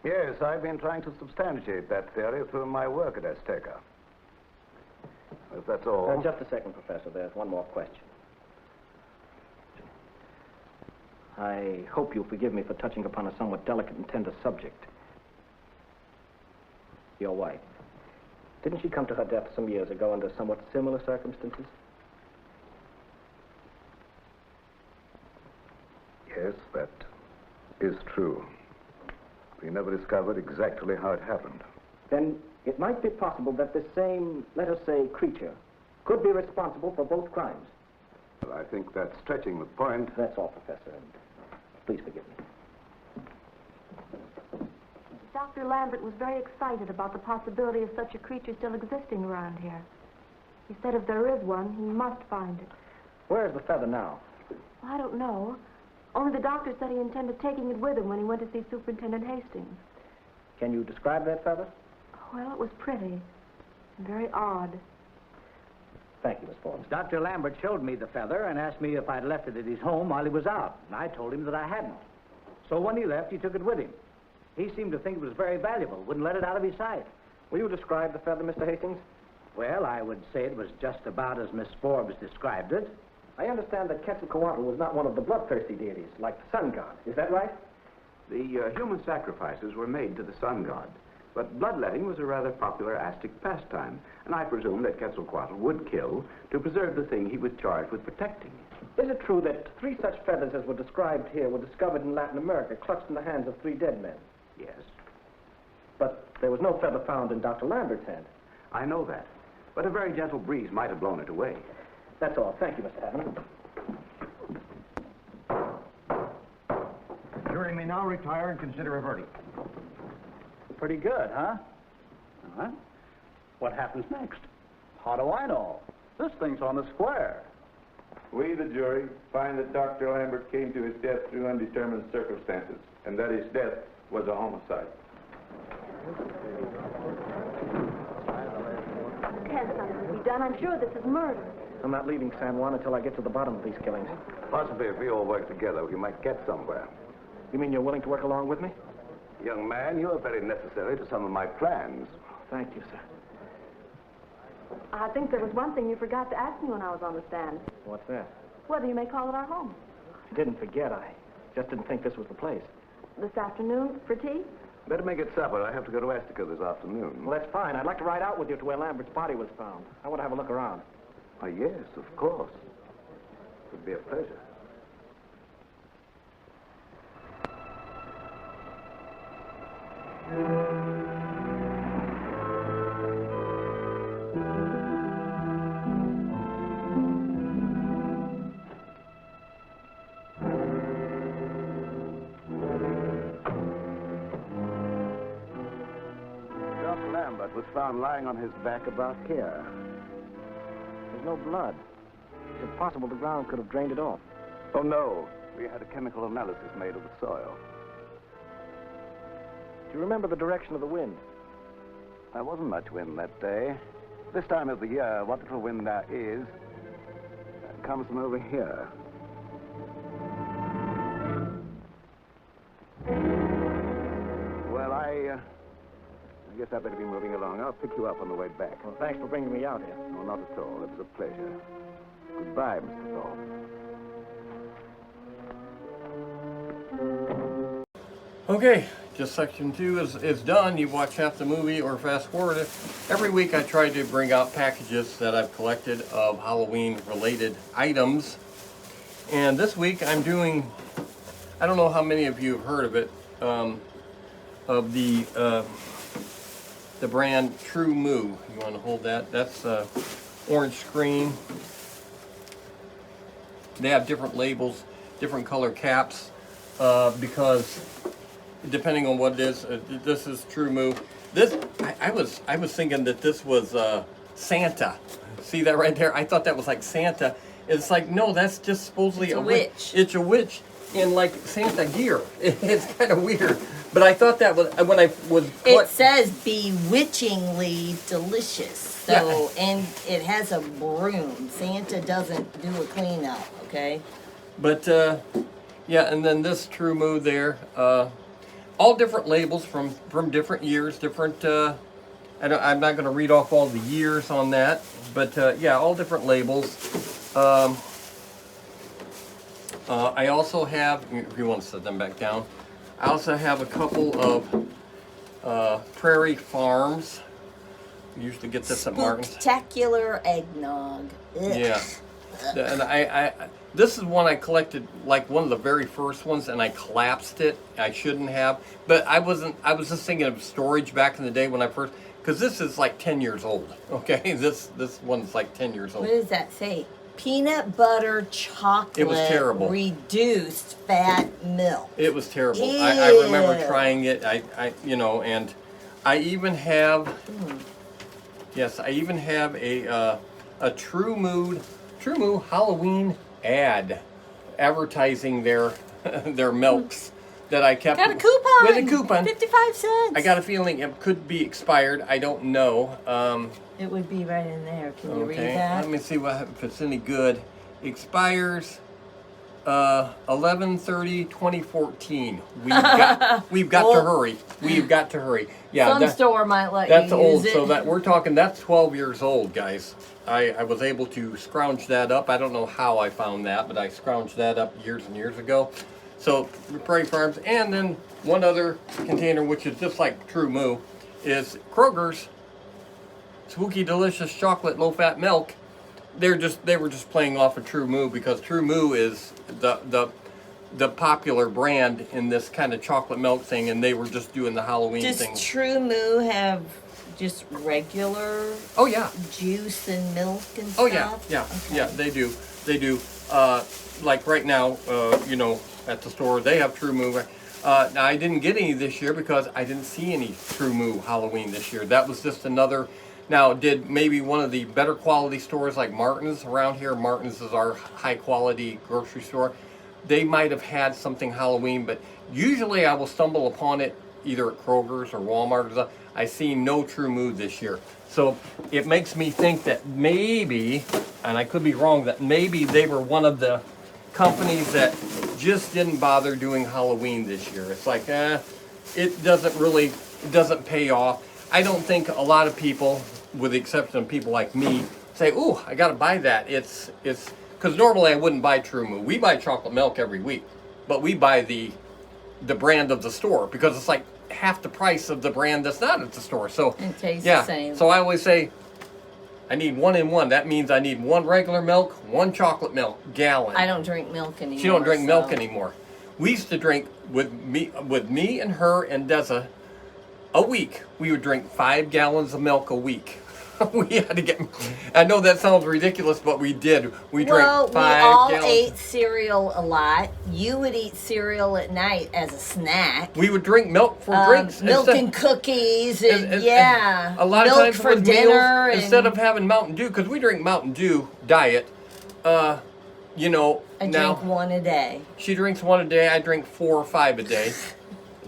Yes, I've been trying to substantiate that theory through my work at Azteca. If that's all. Just a second, Professor. There's one more question. I hope you'll forgive me for touching upon a somewhat delicate and tender subject. Your wife. Didn't she come to her death some years ago under somewhat similar circumstances? Yes, that is true. We never discovered exactly how it happened. Then it might be possible that this same, let us say, creature could be responsible for both crimes. Well, I think that's stretching the point. That's all, Professor, and please forgive me. Dr. Lambert was very excited about the possibility of such a creature still existing around here. He said if there is one, he must find it. Where is the feather now? Well, I don't know. Only the doctor said he intended taking it with him when he went to see Superintendent Hastings. Can you describe that feather? Well, it was pretty and very odd. Thank you, Miss Forbes. Dr. Lambert showed me the feather and asked me if I'd left it at his home while he was out. And I told him that I hadn't. So when he left, he took it with him. He seemed to think it was very valuable, wouldn't let it out of his sight. Will you describe the feather, Mr. Hastings? Well, I would say it was just about as Miss Forbes described it. I understand that Quetzalcoatl was not one of the bloodthirsty deities, like the sun god. Is that right? The human sacrifices were made to the sun god, but bloodletting was a rather popular Aztec pastime, and I presume that Quetzalcoatl would kill to preserve the thing he was charged with protecting. Is it true that 3 such feathers as were described here were discovered in Latin America, clutched in the hands of 3 dead men? Yes. But there was no feather found in Dr. Lambert's hand. I know that, but a very gentle breeze might have blown it away. That's all. Thank you, Mr. Hammond. Jury may now retire and consider a verdict. Pretty good, huh? What happens next? How do I know? This thing's on the square. We, the jury, find that Dr. Lambert came to his death through undetermined circumstances, and that his death was a homicide. Can't something be done? I'm sure this is murder. I'm not leaving San Juan until I get to the bottom of these killings. Possibly if we all work together, we might get somewhere. You mean you're willing to work along with me? Young man, you are very necessary to some of my plans. Thank you, sir. I think there was one thing you forgot to ask me when I was on the stand. What's that? Whether you may call it our home. I didn't forget. I just didn't think this was the place. This afternoon for tea? Better make it supper. I have to go to Estica this afternoon. Well, that's fine. I'd like to ride out with you to where Lambert's body was found. I want to have a look around. Oh, yes, of course. It would be a pleasure. Dr. Lambert was found lying on his back about here. There's no blood. It's impossible the ground could have drained it off. Oh, no. We had a chemical analysis made of the soil. Do you remember the direction of the wind? There wasn't much wind that day. This time of the year, what little wind there is comes from over here. Well, I guess I better be moving along. I'll pick you up on the way back. Well, thanks for bringing me out here. No, not at all. It was a pleasure. Goodbye, Mr. Dollz. Okay, just section 2 is done. You watch half the movie or fast forward it. Every week I try to bring out packages that I've collected of Halloween related items. And this week I'm doing, I don't know how many of you have heard of it, of the brand True Moo. You want to hold that? That's orange screen. They have different labels, different color caps, because depending on what it is, this is True Moo. This, I was thinking that this was Santa. See that right there? I thought that was like Santa. It's like, no, that's just supposedly It's a witch. It's a witch in like Santa gear. It's kind of weird. But I thought that was, when I was... It says bewitchingly delicious. So, Yeah. and it has a broom. Santa doesn't do a cleanup, okay? But, yeah, and then this True Moo there. All different labels from different years, different... I'm not going to read off all the years on that. But, yeah, all different labels. I also have... If you want to set them back down. I also have a couple of Prairie Farms. Usually get this at Martin's. Spectacular eggnog. Ugh. Yeah, and I this is one I collected, like one of the very first ones, and I collapsed it. I shouldn't have, but I wasn't. I was just thinking of storage back in the day when I first, because this is like 10 years old. Okay, this one's like 10 years old. What does that say? Peanut butter chocolate. It was terrible. Reduced fat milk. It was terrible. Ew. I remember trying it. And I even have. Yes, I even have a True Moo Halloween ad advertising their milks that I kept. Got a coupon. With a coupon. 55 cents. I got a feeling it could be expired. I don't know. It would be right in there. Can you read Okay, that? let me see if it's any good. Expires 11/30/2014. We've got to hurry. We've got to hurry. Yeah, Some store might let that's you old. use it. So that we're talking. That's 12 years old, guys. I was able to scrounge that up. I don't know how I found that, but I scrounged that up years and years ago. So Prairie Farms, and then one other container, which is just like True Moo, is Kroger's Spooky Delicious Chocolate Low Fat Milk. They were just playing off of True Moo because True Moo is the popular brand in this kind of chocolate milk thing, and they were just doing the Halloween thing. Does True Moo have just regular juice and milk and stuff? Oh yeah, they do. Like right now, at the store they have True Moo. Now I didn't get any this year because I didn't see any True Moo Halloween this year. That was just another Now, did maybe one of the better quality stores like Martin's around here, Martin's is our high quality grocery store, they might have had something Halloween, but usually I will stumble upon it either at Kroger's or Walmart. I see no True Mood this year. So it makes me think that maybe, and I could be wrong, that maybe they were one of the companies that just didn't bother doing Halloween this year. It's like, it doesn't pay off. I don't think a lot of people, with the exception of people like me, say, ooh, I gotta buy that. It's because normally I wouldn't buy True Mood. We buy chocolate milk every week, but we buy the brand of the store because it's like half the price of the brand that's not at the store. So it tastes yeah, the same. so I always say I need 1 in 1. That means I need 1 regular milk, 1 chocolate milk gallon. I don't drink milk anymore. She don't drink milk anymore. We used to drink with me and her and Deza a week. We would drink 5 gallons of milk a week. We had to get. I know that sounds ridiculous, but we did. We drank 5 we all gallons. ate cereal a lot. You would eat cereal at night as a snack. We would drink milk for drinks. Milk and cookies, and yeah. A lot milk of times for with dinner. meals, instead of having Mountain Dew, because we drink Mountain Dew diet. You know, I now drink 1 a day. she drinks 1 a day. I drink 4 or 5 a day.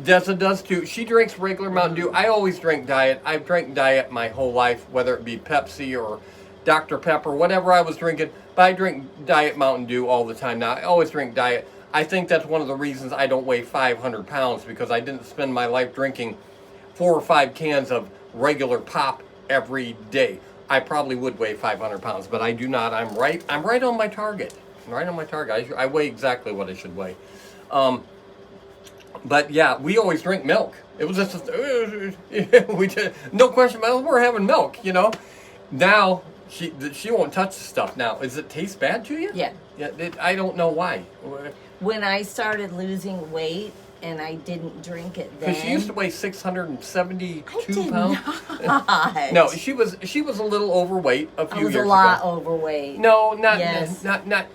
Deza does too. She drinks regular Mountain Dew. I always drink diet. I've drank diet my whole life, whether it be Pepsi or Dr. Pepper, whatever I was drinking. But I drink diet Mountain Dew all the time now. I always drink diet. I think that's one of the reasons I don't weigh 500 pounds, because I didn't spend my life drinking 4 or 5 cans of regular pop every day. I probably would weigh 500 pounds, but I do not. I'm right on my target. I'm right on my target. I weigh exactly what I should weigh. But yeah, we always drink milk. It was just we did, no question about it. We're having milk, you know. Now she won't touch the stuff. Now, does it taste bad to you? Yeah. Yeah. I don't know why. When I started losing weight and I didn't drink it then. Because she used to weigh 672 I did pounds. Not. No, she was a little overweight a few years ago. I was a lot overweight. No, not yes. not.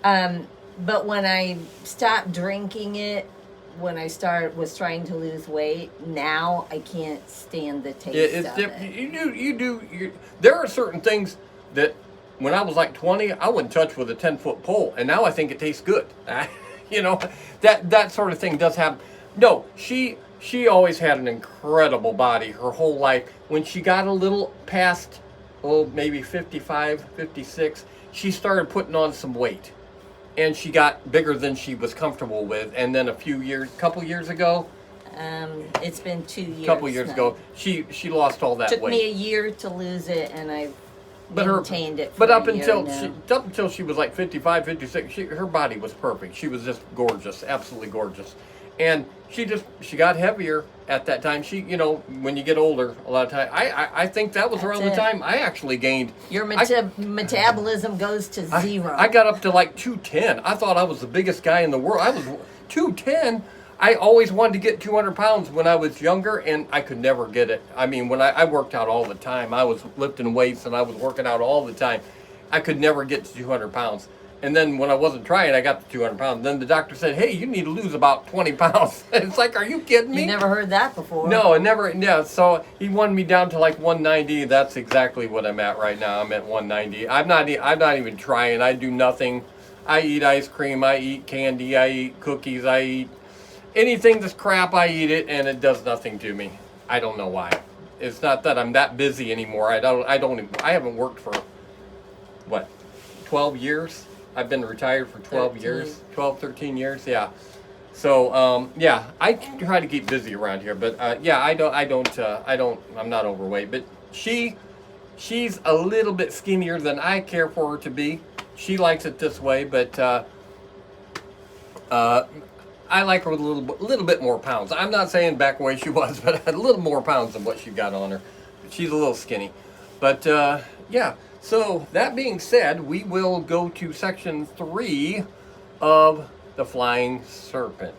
But when I stopped drinking it, when I was trying to lose weight, now I can't stand the taste of it. There are certain things that when I was like 20, I wouldn't touch with a 10-foot pole, and now I think it tastes good. You know, that sort of thing does happen. No, she always had an incredible body her whole life. When she got a little past, maybe 55, 56, she started putting on some weight. And she got bigger than she was comfortable with. And then couple years ago. It's been 2 years. Couple years ago, she lost all that weight. Took me a year to lose it, and I've maintained it. But up until she was like 55, 56, her body was perfect. She was just gorgeous, absolutely gorgeous. And she got heavier at that time. When you get older, a lot of time, I think that was around the time I actually gained. Your metabolism goes to 0. I got up to like 210. I thought I was the biggest guy in the world. I was 210. I always wanted to get 200 pounds when I was younger, and I could never get it. I mean, when I worked out all the time, I was lifting weights and I was working out all the time. I could never get to 200 pounds. And then when I wasn't trying, I got to 200 pounds. Then the doctor said, hey, you need to lose about 20 pounds. It's like, are you kidding me? You never heard that before. No, I never. Yeah, so he wanted me down to like 190. That's exactly what I'm at right now. I'm at 190. I'm not even trying. I do nothing. I eat ice cream. I eat candy. I eat cookies. I eat anything that's crap. I eat it, and it does nothing to me. I don't know why. It's not that I'm that busy anymore. I haven't worked for, 12 years? I've been retired for 12 years, 12, 13 years, yeah. So, yeah, I try to keep busy around here, but yeah, I'm not overweight, but she's a little bit skinnier than I care for her to be. She likes it this way, but I like her with a little bit more pounds. I'm not saying back where she was, but a little more pounds than what she got on her. She's a little skinny, but yeah. So, that being said, we will go to section 3 of The Flying Serpent.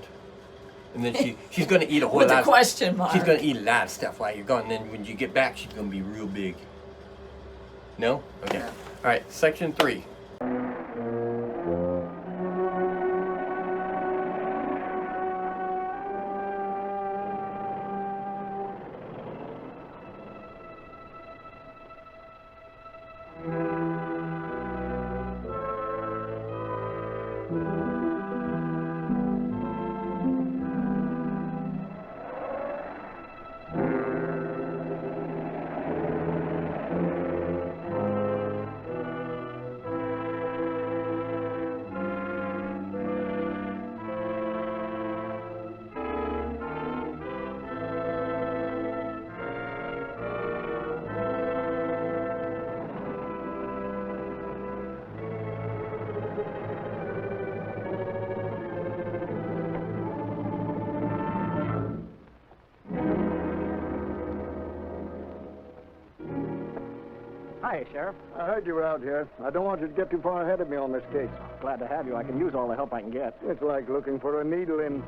And then she's going to eat a whole lot. With a question mark. She's going to eat a lot of stuff while you're gone. And then when you get back, she's going to be real big. No? Okay. No. All right, section 3. Hi, Sheriff. I heard you were out here. I don't want you to get too far ahead of me on this case. Glad to have you. I can use all the help I can get. It's like looking for a needle in...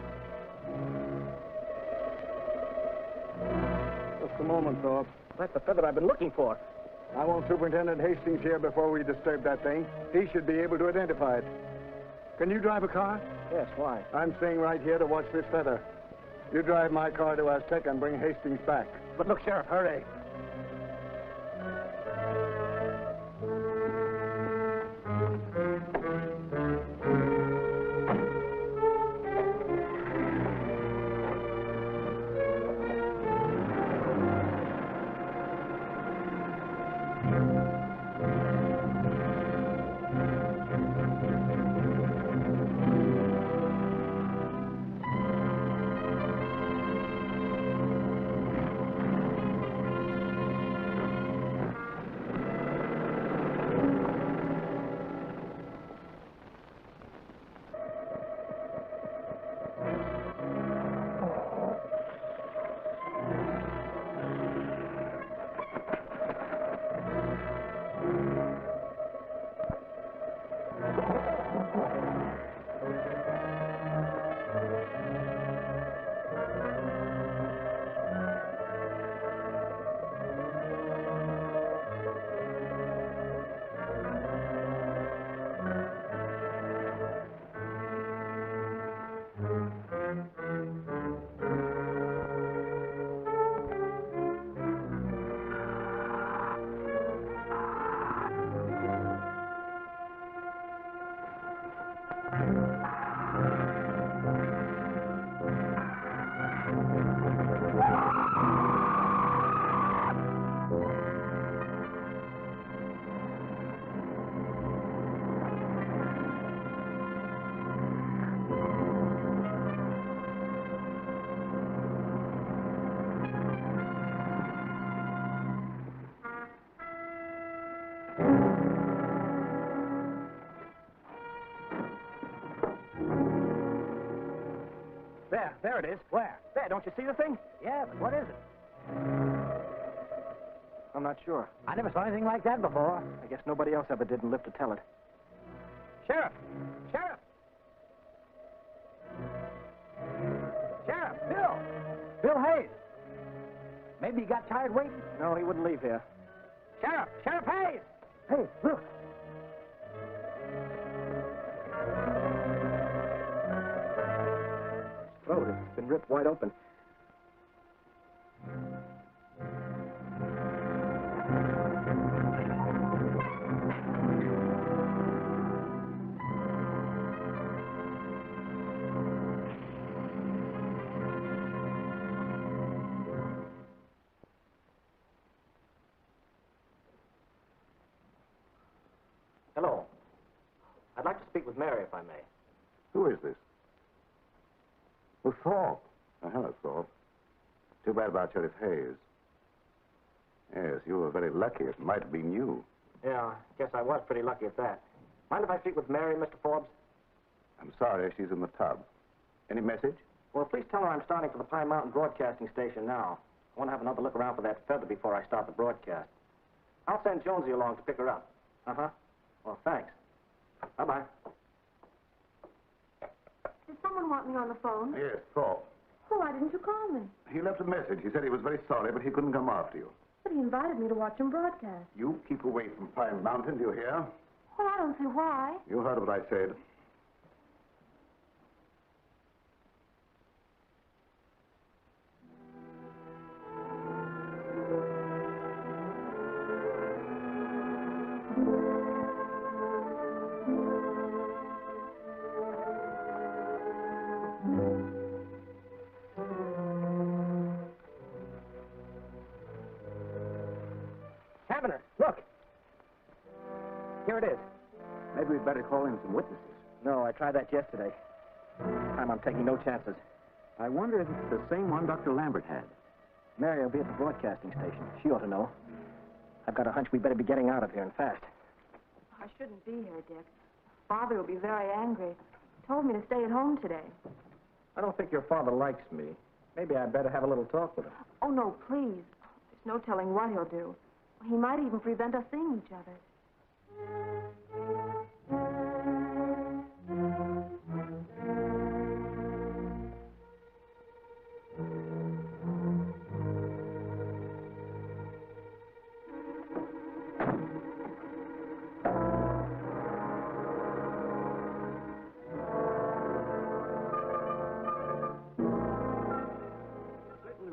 Just a moment, Thorpe. That's the feather I've been looking for. I want Superintendent Hastings here before we disturb that thing. He should be able to identify it. Can you drive a car? Yes, why? I'm staying right here to watch this feather. You drive my car to Aztec and bring Hastings back. But look, Sheriff, hurry. There it is. Where? There, don't you see the thing? Yeah, but what is it? I'm not sure. I never saw anything like that before. I guess nobody else ever did and lived to tell it. Sheriff! Sheriff! Sheriff! Bill! Bill Hayes! Maybe he got tired waiting? No, he wouldn't leave here. Sheriff! Sheriff Hayes! Hey, look! Throat has been ripped wide open. Hello. I'd like to speak with Mary, if I may. Who is this? Oh, Thorpe. Oh, hello, Thorpe. Too bad about Sheriff Hayes. Yes, you were very lucky. It might have been you. Yeah, I guess I was pretty lucky at that. Mind if I speak with Mary, Mr. Forbes? I'm sorry, she's in the tub. Any message? Well, please tell her I'm starting for the Pine Mountain Broadcasting Station now. I want to have another look around for that feather before I start the broadcast. I'll send Jonesy along to pick her up. Uh-huh. Well, thanks. Bye-bye. Did someone want me on the phone? Yes, Thorpe. Oh, why didn't you call me? He left a message. He said he was very sorry, but he couldn't come after you. But he invited me to watch him broadcast. You keep away from Pine Mountain, do you hear? Well, I don't see why. You heard what I said. Taverner, look. Here it is. Maybe we'd better call in some witnesses. No, I tried that yesterday. This time I'm taking no chances. I wonder if it's the same one Dr. Lambert had. Mary will be at the broadcasting station. She ought to know. I've got a hunch we better be getting out of here and fast. I shouldn't be here, Dick. Father will be very angry. He told me to stay at home today. I don't think your father likes me. Maybe I'd better have a little talk with him. Oh, no, please. There's no telling what he'll do. He might even prevent us seeing each other.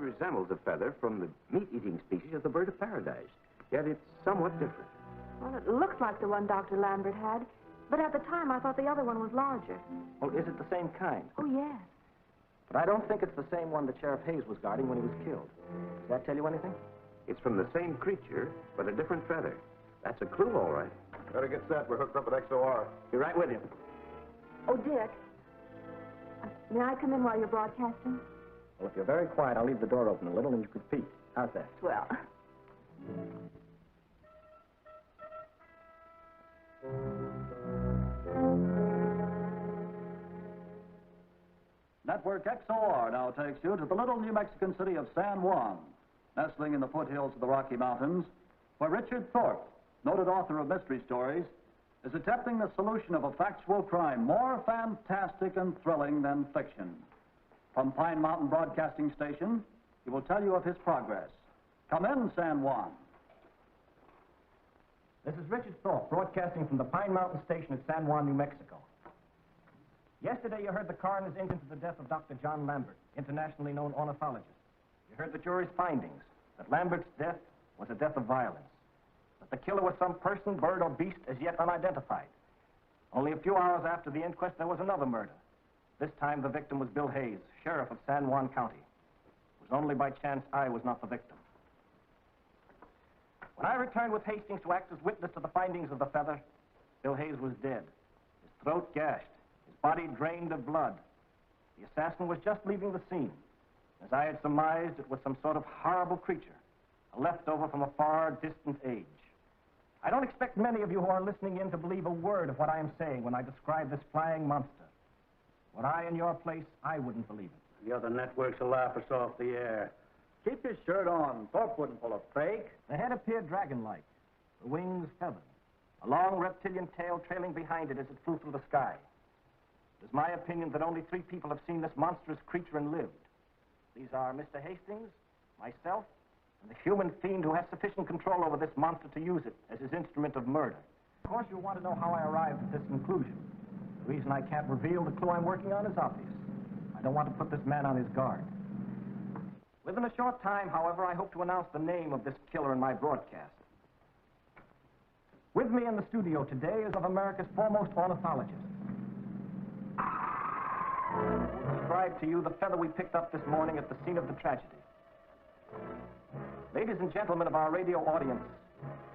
Resembles a feather from the meat-eating species of the bird of paradise, yet it's somewhat different. Well, it looks like the one Dr. Lambert had, but at the time I thought the other one was larger. Oh, is it the same kind? Oh, yes. But I don't think it's the same one that Sheriff Hayes was guarding when he was killed. Does that tell you anything? It's from the same creature, but a different feather. That's a clue, all right. Better get set. We're hooked up at XOR. Be right with you. Oh, Dick. May I come in while you're broadcasting? Well, if you're very quiet, I'll leave the door open a little and you could peek. How's that? Well. Network XOR now takes you to the little New Mexican city of San Juan, nestling in the foothills of the Rocky Mountains, where Richard Thorpe, noted author of mystery stories, is attempting the solution of a factual crime more fantastic and thrilling than fiction. From Pine Mountain Broadcasting Station, he will tell you of his progress. Come in, San Juan. This is Richard Thorpe, broadcasting from the Pine Mountain Station at San Juan, New Mexico. Yesterday, you heard the coroner's into the death of Dr. John Lambert, internationally known ornithologist. You heard the jury's findings, that Lambert's death was a death of violence, that the killer was some person, bird, or beast as yet unidentified. Only a few hours after the inquest, there was another murder. This time, the victim was Bill Hayes, sheriff of San Juan County. It was only by chance I was not the victim. When I returned with Hastings to act as witness to the findings of the feather, Bill Hayes was dead, his throat gashed, his body drained of blood. The assassin was just leaving the scene. As I had surmised, it was some sort of horrible creature, a leftover from a far distant age. I don't expect many of you who are listening in to believe a word of what I am saying when I describe this flying monster. Were I in your place, I wouldn't believe it. The other networks will laugh us off the air. Keep your shirt on. Thorpe wouldn't pull a fake. The head appeared dragon-like, the wings feathered, a long reptilian tail trailing behind it as it flew through the sky. It is my opinion that only 3 people have seen this monstrous creature and lived. These are Mr. Hastings, myself, and the human fiend who has sufficient control over this monster to use it as his instrument of murder. Of course, you'll want to know how I arrived at this conclusion. The reason I can't reveal the clue I'm working on is obvious. I don't want to put this man on his guard. Within a short time, however, I hope to announce the name of this killer in my broadcast. With me in the studio today is of America's foremost ornithologist. I will describe to you the feather we picked up this morning at the scene of the tragedy. Ladies and gentlemen of our radio audience,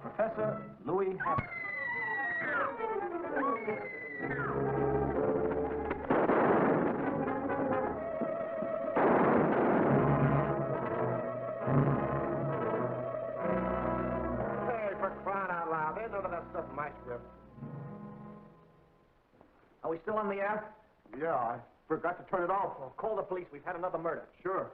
Professor Louis Hammond. Are we still on the air? Yeah, I forgot to turn it off. Well, call the police. We've had another murder. Sure.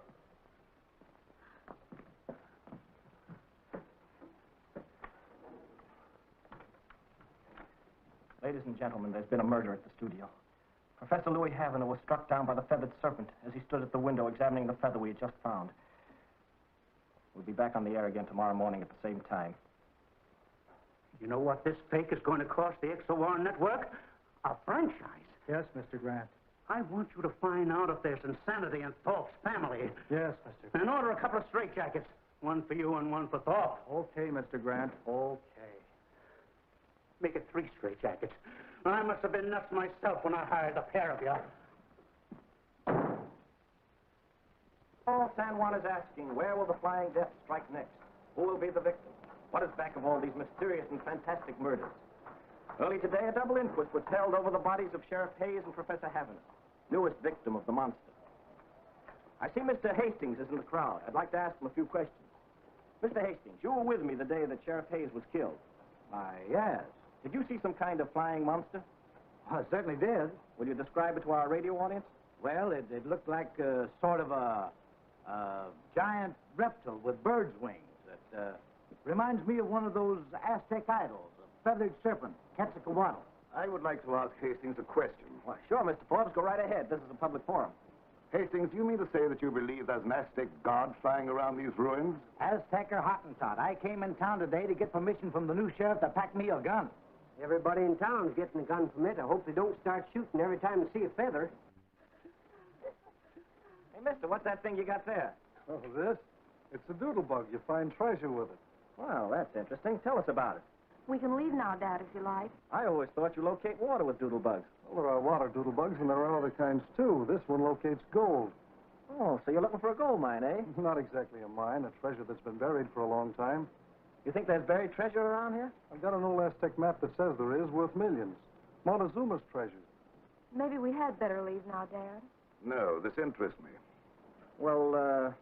Ladies and gentlemen, there's been a murder at the studio. Professor Louis Havener was struck down by the feathered serpent as he stood at the window examining the feather we had just found. We'll be back on the air again tomorrow morning at the same time. You know what this fake is going to cost the XOR network? A franchise. Yes, Mr. Grant. I want you to find out if there's insanity in Thorpe's family. Yes, Mr. Grant. And order a couple of straitjackets. One for you and one for Thorpe. Okay, Mr. Grant. Okay. Make it 3 straitjackets. I must have been nuts myself when I hired the pair of you. All San Juan is asking, where will the flying death strike next? Who will be the victim? What is back of all these mysterious and fantastic murders? Early today, a double inquest was held over the bodies of Sheriff Hayes and Professor Havener, newest victim of the monster. I see Mr. Hastings is in the crowd. I'd like to ask him a few questions. Mr. Hastings, you were with me the day that Sheriff Hayes was killed. Why, yes. Did you see some kind of flying monster? I certainly did. Will you describe it to our radio audience? Well, it looked like sort of a giant reptile with bird's wings that Reminds me of one of those Aztec idols, a feathered serpent, Quetzalcoatl. I would like to ask Hastings a question. Well, sure, Mr. Forbes. Go right ahead. This is a public forum. Hastings, do you mean to say that you believe there's an Aztec god flying around these ruins? Aztec or Hottentot. I came in town today to get permission from the new sheriff to pack me a gun. Everybody in town's getting a gun permit. I hope they don't start shooting every time they see a feather. Hey, mister, what's that thing you got there? Oh, this? It's a doodle bug. You find treasure with it. Well, that's interesting. Tell us about it. We can leave now, Dad, if you like. I always thought you locate water with doodle bugs. Well, there are water doodle bugs, and there are other kinds, too. This one locates gold. Oh, so you're looking for a gold mine, eh? Not exactly a mine, a treasure that's been buried for a long time. You think there's buried treasure around here? I've got an old Aztec map that says there is, worth millions. Montezuma's treasure. Maybe we had better leave now, Dad. No, this interests me. Well,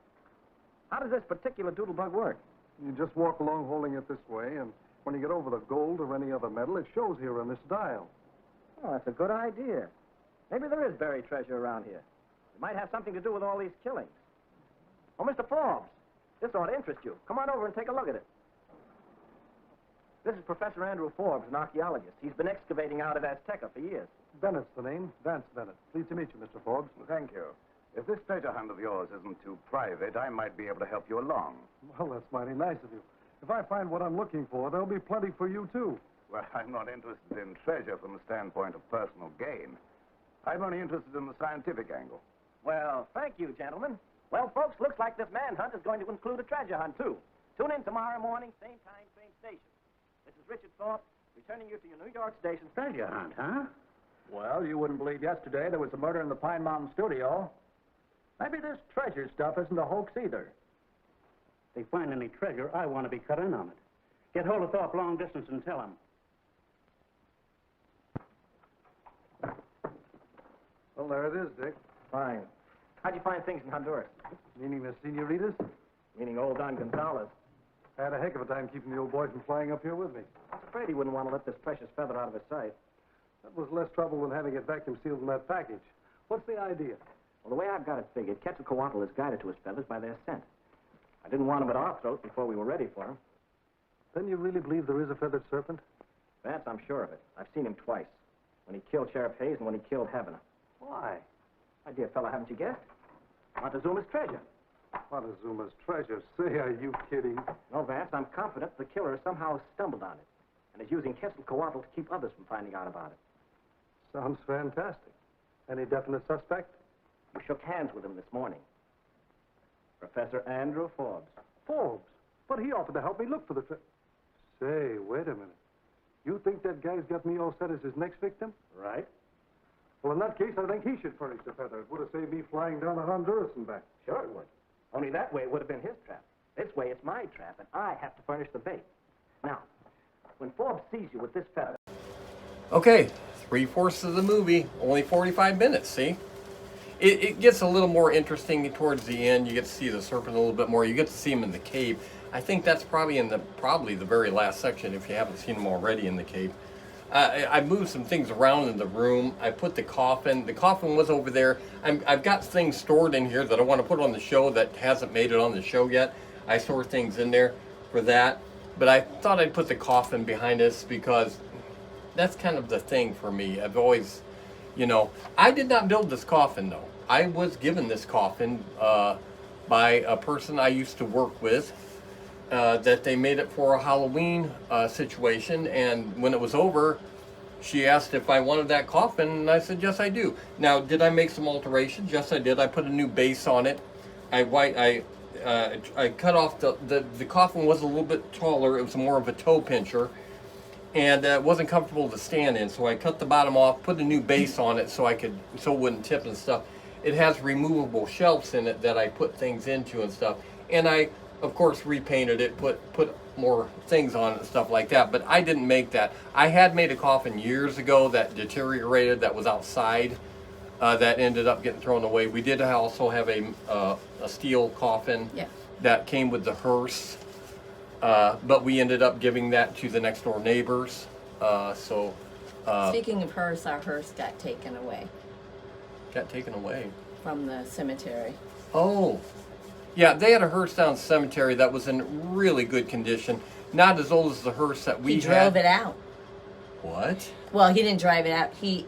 how does this particular doodle bug work? You just walk along holding it this way, and when you get over the gold or any other metal, it shows here on this dial. Oh, that's a good idea. Maybe there is buried treasure around here. It might have something to do with all these killings. Oh, Mr. Forbes, this ought to interest you. Come on over and take a look at it. This is Professor Andrew Forbes, an archaeologist. He's been excavating out of Azteca for years. Bennett's the name. Vance Bennett. Pleased to meet you, Mr. Forbes. Thank you. If this treasure hunt of yours isn't too private, I might be able to help you along. Well, that's mighty nice of you. If I find what I'm looking for, there'll be plenty for you, too. Well, I'm not interested in treasure from the standpoint of personal gain. I'm only interested in the scientific angle. Well, thank you, gentlemen. Well, folks, looks like this manhunt is going to include a treasure hunt, too. Tune in tomorrow morning, same time, same station. This is Richard Thorpe, returning you to your New York station. Treasure hunt, huh? Well, you wouldn't believe yesterday there was a murder in the Pine Mountain studio. Maybe this treasure stuff isn't a hoax either. If they find any treasure, I want to be cut in on it. Get hold of Thorpe long distance and tell him. Well, there it is, Dick. Fine. How'd you find things in Honduras? Meaning the senoritas? Meaning old Don Gonzalez. I had a heck of a time keeping the old boy from flying up here with me. I was afraid he wouldn't want to let this precious feather out of his sight. That was less trouble than having it vacuum sealed in that package. What's the idea? Well, the way I've got it figured, Quetzalcoatl is guided to his feathers by their scent. I didn't want him at our throat before we were ready for him. Then you really believe there is a feathered serpent? Vance, I'm sure of it. I've seen him twice. When he killed Sheriff Hayes and when he killed Havana. Why? My dear fellow, haven't you guessed? Montezuma's treasure. Montezuma's treasure. Say, are you kidding? No, Vance, I'm confident the killer somehow stumbled on it and is using Quetzalcoatl to keep others from finding out about it. Sounds fantastic. Any definite suspect? We shook hands with him this morning. Professor Andrew Forbes. Forbes? But he offered to help me look for the Say, wait a minute. You think that guy's got me all set as his next victim? Right. Well, in that case, I think he should furnish the feather. It would have saved me flying down to Honduras and back. Sure it would. Only that way it would have been his trap. This way it's my trap, and I have to furnish the bait. Now, when Forbes sees you with this feather... Okay, 3/4 of the movie, only 45 minutes, see? It gets a little more interesting towards the end. You get to see the serpent a little bit more. You get to see him in the cave. I think that's probably in the very last section if you haven't seen him already in the cave. I moved some things around in the room. I put the coffin. The coffin was over there. I've got things stored in here that I want to put on the show that hasn't made it on the show yet. I store things in there for that. But I thought I'd put the coffin behind us because that's kind of the thing for me. I've always, I did not build this coffin though. I was given this coffin by a person I used to work with. That they made it for a Halloween situation, and when it was over, she asked if I wanted that coffin, and I said, yes, I do. Now, did I make some alterations? Yes, I did. I put a new base on it. I cut off the coffin was a little bit taller. It was more of a toe pincher, and it wasn't comfortable to stand in, so I cut the bottom off, put a new base on it so it wouldn't tip and stuff. It has removable shelves in it that I put things into and stuff, and I of course repainted it, put more things on it and stuff like that, but I didn't make that. I had made a coffin years ago that deteriorated, that was outside, that ended up getting thrown away. We did also have a steel coffin that came with the hearse, but we ended up giving that to the next door neighbors. Speaking of hearse, our hearse got taken away. Got taken away? From the cemetery. Oh. Yeah, they had a hearse down cemetery that was in really good condition. Not as old as the hearse that we He had. drove it out. What? Well, he didn't drive it out. He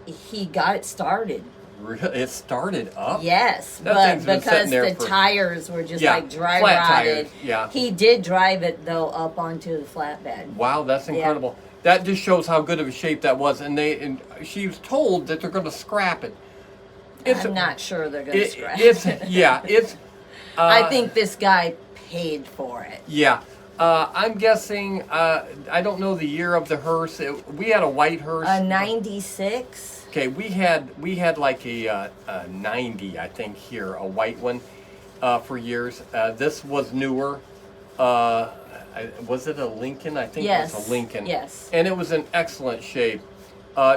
got it started. It started up? Yes, That but thing's been because sitting there the for- tires were just Yeah, like dry flat rotted. tires, yeah. He did drive it though up onto the flatbed. Wow, that's incredible. That just shows how good of a shape that was. And she was told that they're going to scrap it. I'm not sure they're going to scrap it. Yeah, it's... I think this guy paid for it. Yeah. I'm guessing, I don't know the year of the hearse. We had a white hearse. A 96. Okay, we had like a 90, I think, here, a white one, for years. This was newer. Was it a Lincoln? I think it was a Lincoln. Yes. And it was in excellent shape.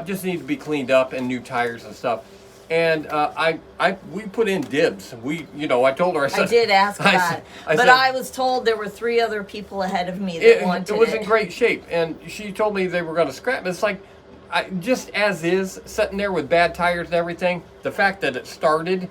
Just needed to be cleaned up and new tires and stuff. And we put in dibs. I told her, I said, I did ask about it, but said, I was told there were 3 other people ahead of me that wanted it. It was in great shape, and she told me they were going to scrap it. It's like, just as is, sitting there with bad tires and everything, the fact that it started,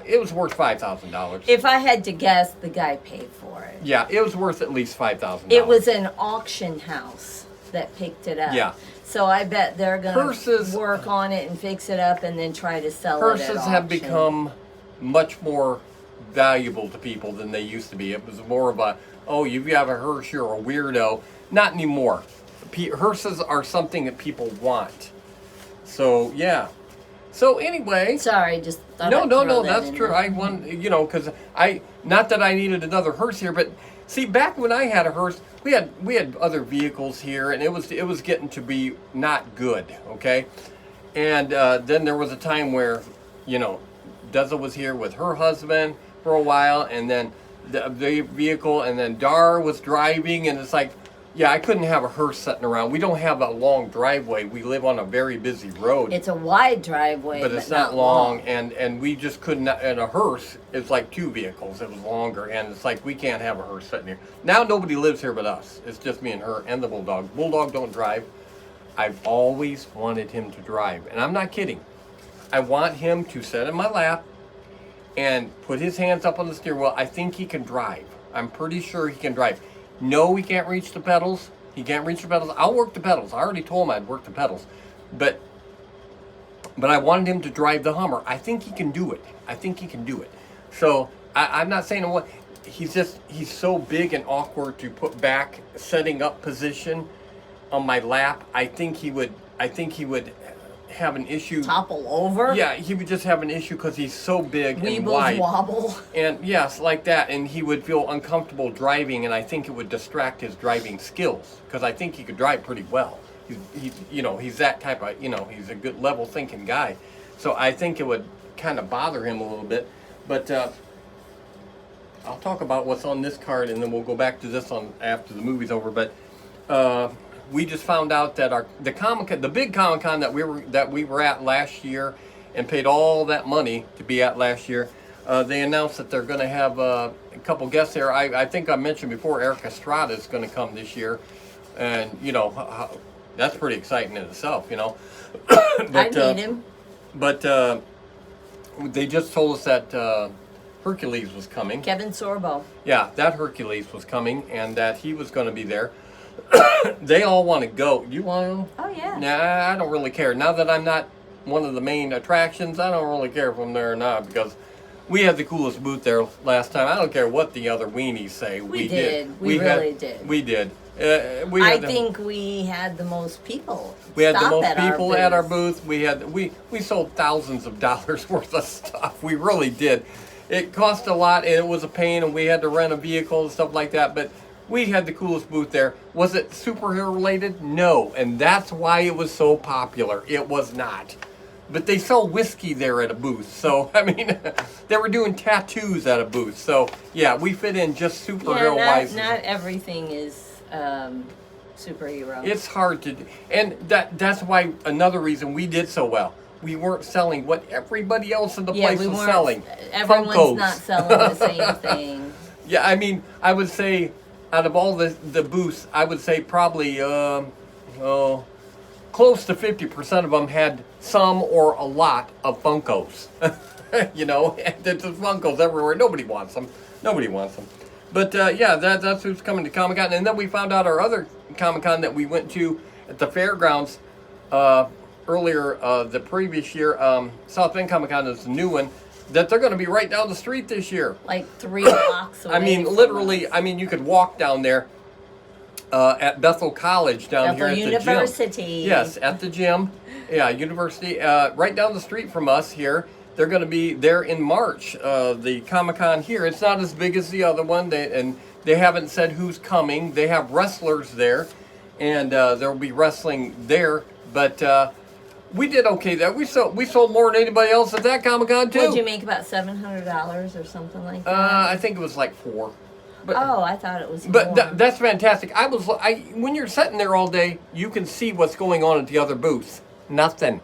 it was worth $5,000. If I had to guess, the guy paid for it. Yeah, it was worth at least $5,000. It was an auction house that picked it up. Yeah. So I bet they're going to work on it and fix it up and then try to sell it at Hearses auction. have become much more valuable to people than they used to be. It was more of a, oh, you have a hearse, you're a weirdo. Not anymore. Hearses are something that people want. So, yeah. So, anyway. Sorry, just thought No, that's true. I want, because not that I needed another hearse here, but see, back when I had a hearse, we had other vehicles here, and it was getting to be not good, okay? And then there was a time where, Deza was here with her husband for a while, and then the vehicle, and then Dar was driving, and it's like, yeah, I couldn't have a hearse sitting around. We don't have a long driveway. We live on a very busy road. It's a wide driveway, but it's not long, and we just couldn't. And a hearse is like 2 vehicles. It was longer, and it's like we can't have a hearse sitting here. Now nobody lives here but us. It's just me and her and the bulldog. Bulldog don't drive. I've always wanted him to drive, and I'm not kidding. I want him to sit in my lap and put his hands up on the steering wheel. I think he can drive. I'm pretty sure he can drive. No, he can't reach the pedals. He can't reach the pedals. I'll work the pedals. I already told him I'd work the pedals. But I wanted him to drive the Hummer. I think he can do it. So I'm not saying what. He's so big and awkward to put back, setting up position on my lap. I think he would have an issue. Topple over? Yeah, he would just have an issue because he's so big and Weebles wide. wobble. And yes, like that, and he would feel uncomfortable driving, and I think it would distract his driving skills because I think he could drive pretty well. He's that type of, he's a good level thinking guy. So I think it would kind of bother him a little bit. But I'll talk about what's on this card, and then we'll go back to this after the movie's over. But we just found out that the big Comic-Con that we were at last year and paid all that money to be at last year, they announced that they're going to have a couple guests there. I think I mentioned before, Eric Estrada is going to come this year, and that's pretty exciting in itself, But, I need him. But they just told us that Hercules was coming. Kevin Sorbo. Yeah, that Hercules was coming, and that he was going to be there. They all want to go. You want to? Oh, yeah. Nah, I don't really care. Now that I'm not one of the main attractions, I don't really care if I'm there or not, because we had the coolest booth there last time. I don't care what the other weenies say. We did. We really did. We did. I think we had the most people. We had the most at people our at our booth. We sold thousands of dollars worth of stuff. We really did. It cost a lot, and it was a pain, and we had to rent a vehicle and stuff like that, but we had the coolest booth there. Was it superhero related? No, and that's why it was so popular. It was not. But they sell whiskey there at a booth, so, I mean, they were doing tattoos at a booth, so, yeah, we fit in just superhero-wise. Not everything is superhero. It's hard to do, and that's why another reason we did so well. We weren't selling what everybody else in the place was selling. Everyone's Funkos. not selling the same thing. Yeah, I mean, I would say out of all the booths, I would say probably close to 50% of them had some or a lot of Funkos. You know, there's Funkos everywhere. Nobody wants them. Nobody wants them. But yeah, that's who's coming to Comic-Con. And then we found out our other Comic-Con that we went to at the fairgrounds earlier the previous year, South Bend Comic-Con is a new one, that they're going to be right down the street this year. Like 3 blocks away. I mean, literally, I mean, you could walk down there at Bethel College down here at University. the gym. Yes, at the gym. Yeah, University, right down the street from us here. They're going to be there in March, the Comic-Con here. It's not as big as the other one, and they haven't said who's coming. They have wrestlers there, and there will be wrestling there. But we did okay there. We sold more than anybody else at that Comic-Con too. What'd you make, about $700 or something like that? I think it was like 4. But, oh, I thought it was But more. that's fantastic. When you're sitting there all day, you can see what's going on at the other booth. Nothing.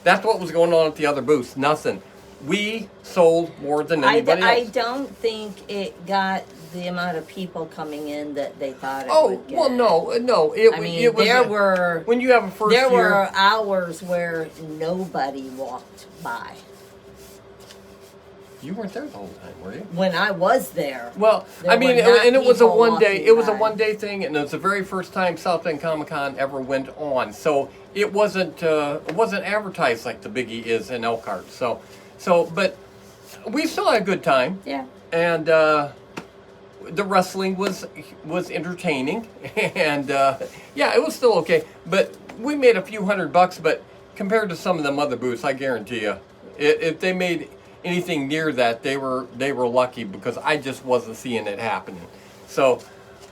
That's what was going on at the other booth. Nothing. We sold more than anybody else. I don't think it got the amount of people coming in that they thought it would get. Well, no. It was there were when you have a first there year. were hours where nobody walked by. You weren't there the whole time, were you? When I was there. Well, there I mean, were not and it was a people 1 day. walking It was a by. 1 day thing, and it was the very first time South Bend Comic Con ever went on. So it wasn't advertised like the Biggie is in Elkhart. But we still had a good time. Yeah. And the wrestling was entertaining, and yeah, it was still okay. But we made a few $100, but compared to some of them other booths, I guarantee you, if they made anything near that, they were lucky, because I just wasn't seeing it happening. So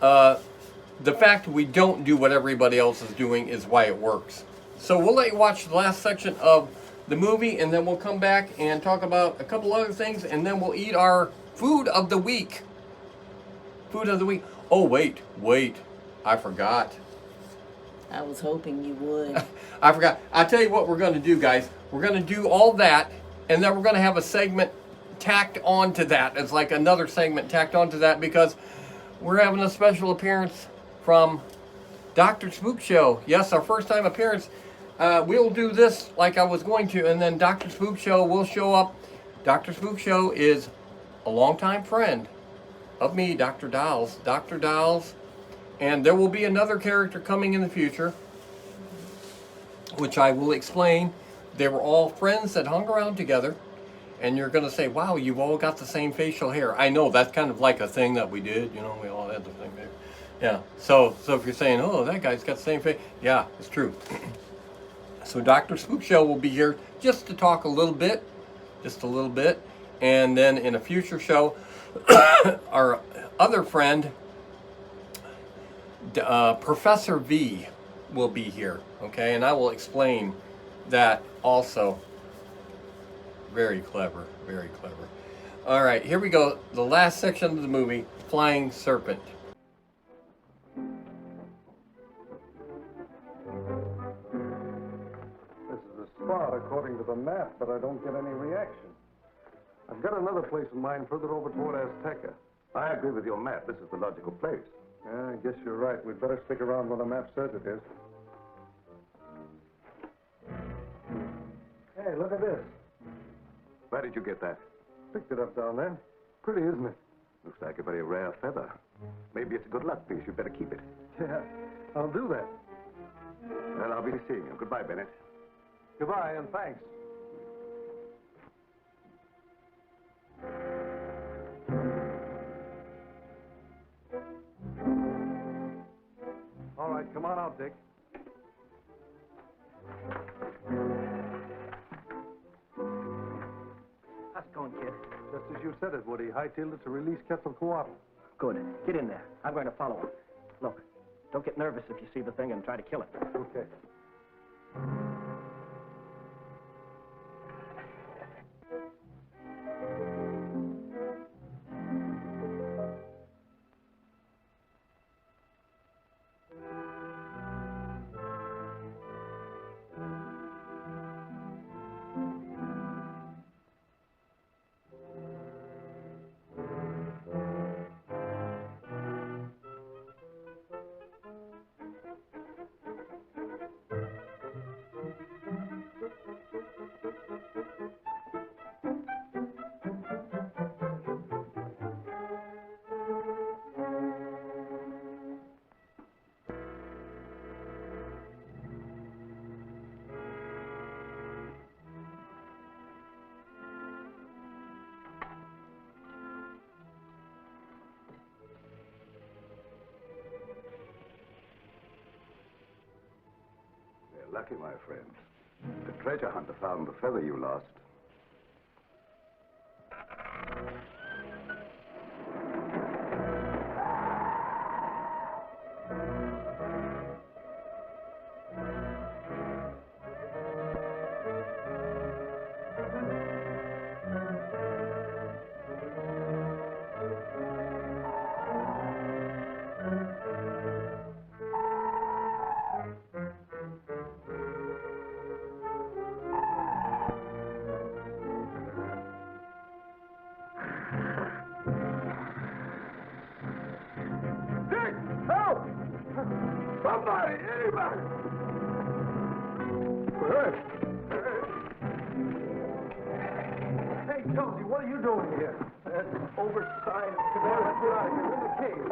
the fact we don't do what everybody else is doing is why it works. So we'll let you watch the last section of the movie, and then we'll come back and talk about a couple other things, and then we'll eat our food of the week. Food of the week. Oh, wait. I forgot. I was hoping you would. I forgot. I'll tell you what we're going to do, guys. We're going to do all that, and then we're going to have a segment tacked on to that. It's like another segment tacked on to that, because we're having a special appearance from Dr. SpookShow. Yes, our first time appearance. We'll do this like I was going to, and then Dr. SpookShow will show up. Dr. SpookShow is a longtime friend of me, Dr.Dollz. Dr.Dollz. And there will be another character coming in the future, which I will explain. They were all friends that hung around together. And you're going to say, wow, you've all got the same facial hair. I know, that's kind of like a thing that we did. You know, we all had the same hair. Yeah. So if you're saying, oh, that guy's got the same face. Yeah, it's true. So Dr. SpookShow will be here just to talk a little bit. And then in a future show, our other friend, Professor V, will be here. Okay, and I will explain that also. Very clever, very clever. All right, here we go. The last section of the movie, Flying Serpent. This is a spot according to the map, but I don't get any reaction. I've got another place in mind further over toward Azteca. I agree with your map. This is the logical place. Yeah, I guess you're right. We'd better stick around where the map says it is. Hey, look at this. Where did you get that? Picked it up down there. Pretty, isn't it? Looks like a very rare feather. Maybe it's a good luck piece. You better keep it. Yeah, I'll do that. Well, I'll be seeing you. Goodbye, Bennett. Goodbye, and thanks. All right, come on out, Dick. How's it going, kid? Just as you said it, Woody. Hightailed it to release Quetzalcoatl. Good. Get in there. I'm going to follow him. Look, don't get nervous if you see the thing and try to kill it. Okay. lucky, my friend. The treasure hunter found the feather you lost. Somebody! Anybody! Hey, Jonesy, what are you doing here? That oversized cadaver. Let's get out of here. We're in the cave.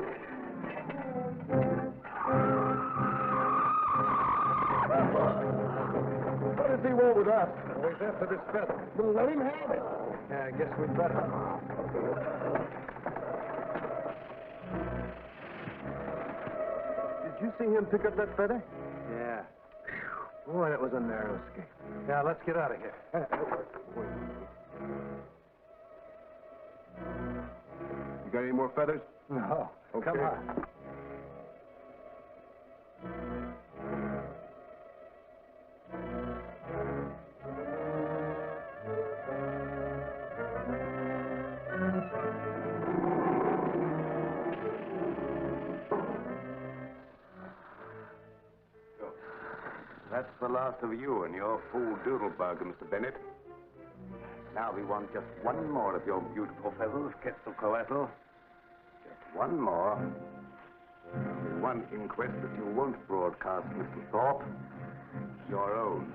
What does he want with us? Oh, he's after this feather. Well, let him have it. Yeah, I guess we'd better. Did you see him pick up that feather? Yeah. Boy, that was a narrow escape. Yeah, let's get out of here. You got any more feathers? No. Okay. Come on. That's the last of you and your fool doodlebug, Mr. Bennett. Now we want just one more of your beautiful feathers, Quetzalcoatl. Just one more. Only one inquest that you won't broadcast, Mr. Thorpe. Your own.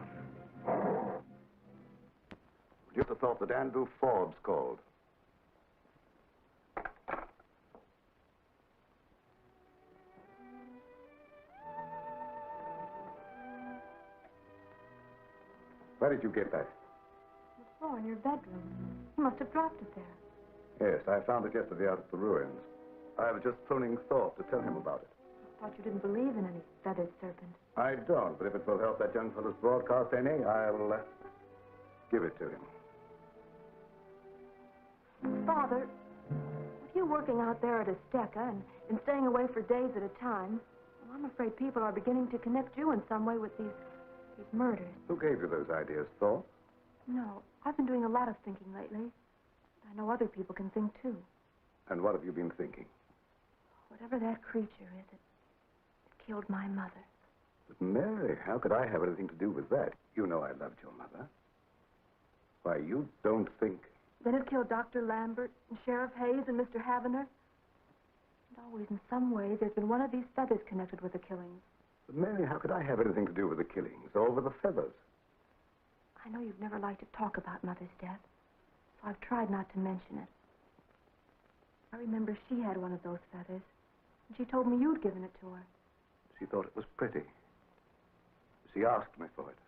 Just a thought that Andrew Forbes called. Where did you get that? The floor in your bedroom. You must have dropped it there. Yes, I found it yesterday out at the ruins. I was just phoning Thorpe to tell him about it. I thought you didn't believe in any feathered serpent. I don't, but if it will help that young fellow's broadcast any, I'll give it to him. Father, with you working out there at Azteca and staying away for days at a time, well, I'm afraid people are beginning to connect you in some way with these murders. Who gave you those ideas, Thorpe? No, I've been doing a lot of thinking lately. I know other people can think, too. And what have you been thinking? Whatever that creature is, it killed my mother. But Mary, how could I have anything to do with that? You know I loved your mother. Why, you don't think... Then it killed Dr. Lambert and Sheriff Hayes and Mr. Havener. And always, in some way, there's been one of these feathers connected with the killings. But Mary, how could I have anything to do with the killings over the feathers? I know you've never liked to talk about Mother's death, so I've tried not to mention it. I remember she had one of those feathers, and she told me you'd given it to her. She thought it was pretty. She asked me for it.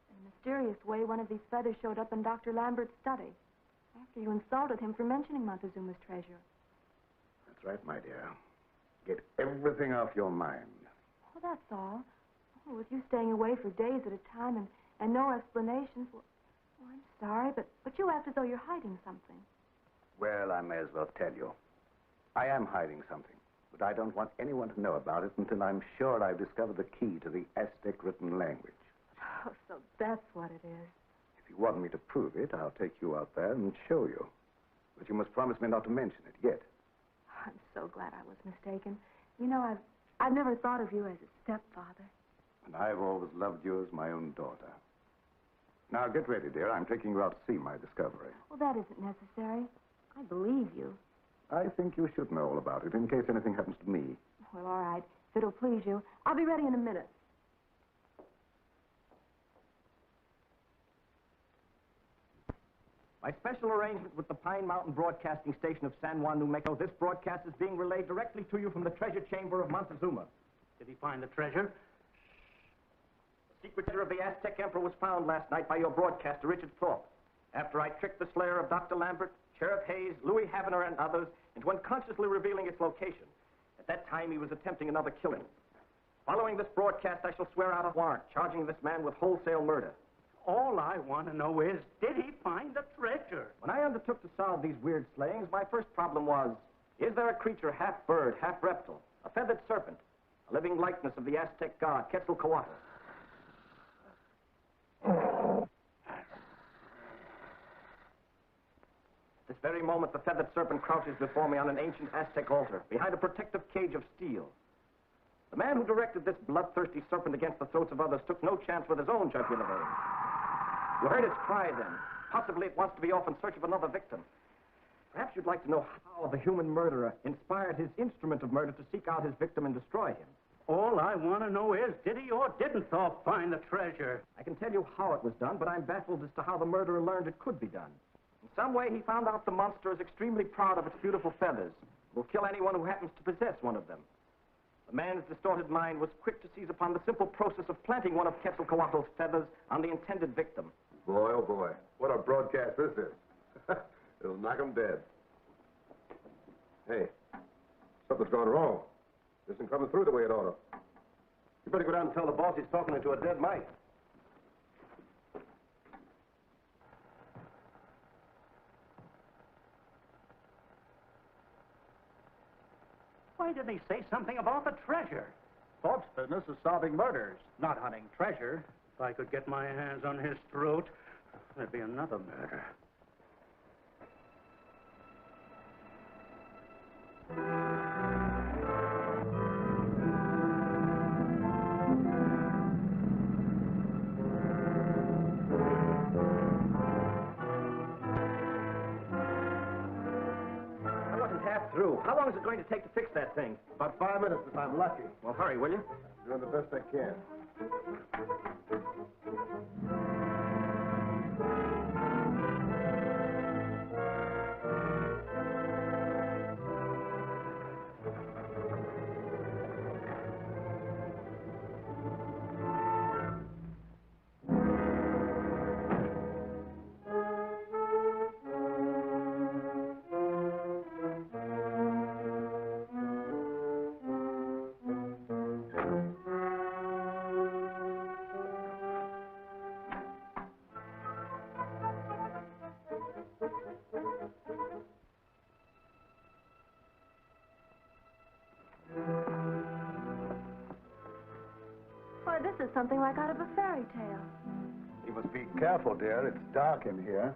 In a mysterious way, one of these feathers showed up in Dr. Lambert's study, after you insulted him for mentioning Montezuma's treasure. That's right, my dear. Get everything off your mind. Well, that's all. Oh, with you staying away for days at a time and no explanations, well, I'm sorry, but you act as though you're hiding something. Well, I may as well tell you. I am hiding something, but I don't want anyone to know about it until I'm sure I've discovered the key to the Aztec written language. Oh, so that's what it is. If you want me to prove it, I'll take you out there and show you. But you must promise me not to mention it yet. I'm so glad I was mistaken. You know, I've never thought of you as a stepfather. And I've always loved you as my own daughter. Now, get ready, dear. I'm taking you out to see my discovery. Well, that isn't necessary. I believe you. I think you should know all about it in case anything happens to me. Well, all right. If it'll please you. I'll be ready in a minute. By special arrangement with the Pine Mountain Broadcasting Station of San Juan, New Mexico, this broadcast is being relayed directly to you from the treasure chamber of Montezuma. Did he find the treasure? The secret treasure of the Aztec Emperor was found last night by your broadcaster, Richard Thorpe, after I tricked the slayer of Dr. Lambert, Sheriff Hayes, Louis Havener, and others into unconsciously revealing its location. At that time, he was attempting another killing. Following this broadcast, I shall swear out a warrant charging this man with wholesale murder. All I want to know is, did he find the treasure? When I undertook to solve these weird slayings, my first problem was, is there a creature half bird, half reptile, a feathered serpent, a living likeness of the Aztec god Quetzalcoatl? This very moment, the feathered serpent crouches before me on an ancient Aztec altar, behind a protective cage of steel. The man who directed this bloodthirsty serpent against the throats of others took no chance with his own jugular vein. You heard its cry then. Possibly it wants to be off in search of another victim. Perhaps you'd like to know how the human murderer inspired his instrument of murder to seek out his victim and destroy him. All I want to know is, did he or didn't Thorpe find the treasure? I can tell you how it was done, but I'm baffled as to how the murderer learned it could be done. In some way, he found out the monster is extremely proud of its beautiful feathers. Will kill anyone who happens to possess one of them. The man's distorted mind was quick to seize upon the simple process of planting one of Quetzalcoatl's feathers on the intended victim. Boy, oh boy, what a broadcast this is. It'll knock 'em dead. Hey, something's gone wrong. This isn't coming through the way it ought to. You better go down and tell the boss he's talking into a dead mic. Why didn't he say something about the treasure? Thorpe's business is solving murders, not hunting treasure. If I could get my hands on his throat, there'd be another murder. I wasn't half through. How long is it going to take to fix that thing? About 5 minutes if I'm lucky. Well, hurry, will you? Doing the best I can. Why, this is something like out of a fairy tale. You must be careful, dear. It's dark in here.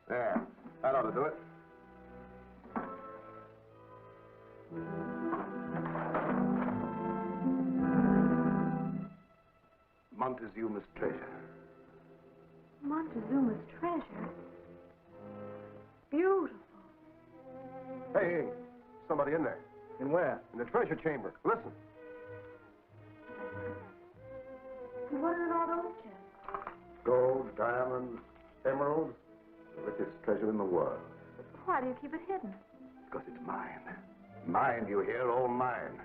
There. That ought to do it. Montezuma's treasure. Montezuma's treasure. Beautiful. Hey, somebody in there. In where? In the treasure chamber. Listen. And what are all those chests? Gold, diamonds, emeralds. The richest treasure in the world. Why do you keep it hidden? Because it's mine. Mine, you hear? All mine.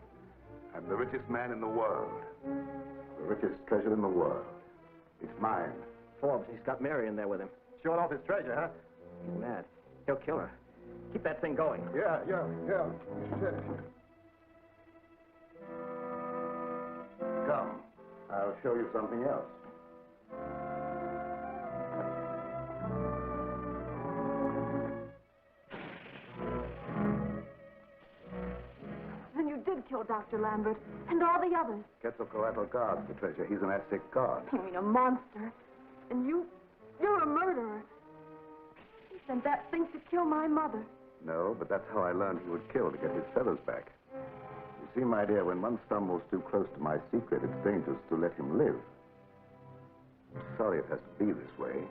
I'm the richest man in the world. The richest treasure in the world. It's mine. Forbes, he's got Mary in there with him. Showing off his treasure, huh? He's mad. He'll kill her. Keep that thing going. Yeah. Come. I'll show you something else. Then you did killed Dr. Lambert and all the others. Quetzalcoatl guards the treasure. He's an Aztec god. You mean a monster. And you're a murderer. He sent that thing to kill my mother. No, but that's how I learned he would kill to get his feathers back. You see, my dear, when one stumbles too close to my secret, it's dangerous to let him live. I'm sorry it has to be this way.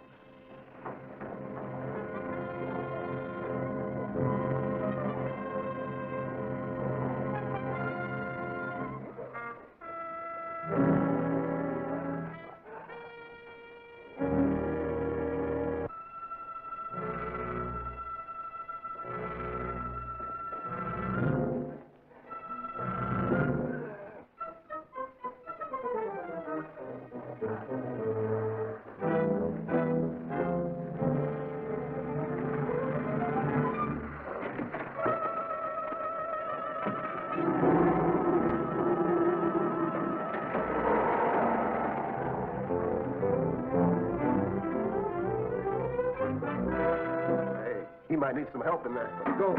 He might need some help in there. Let's go.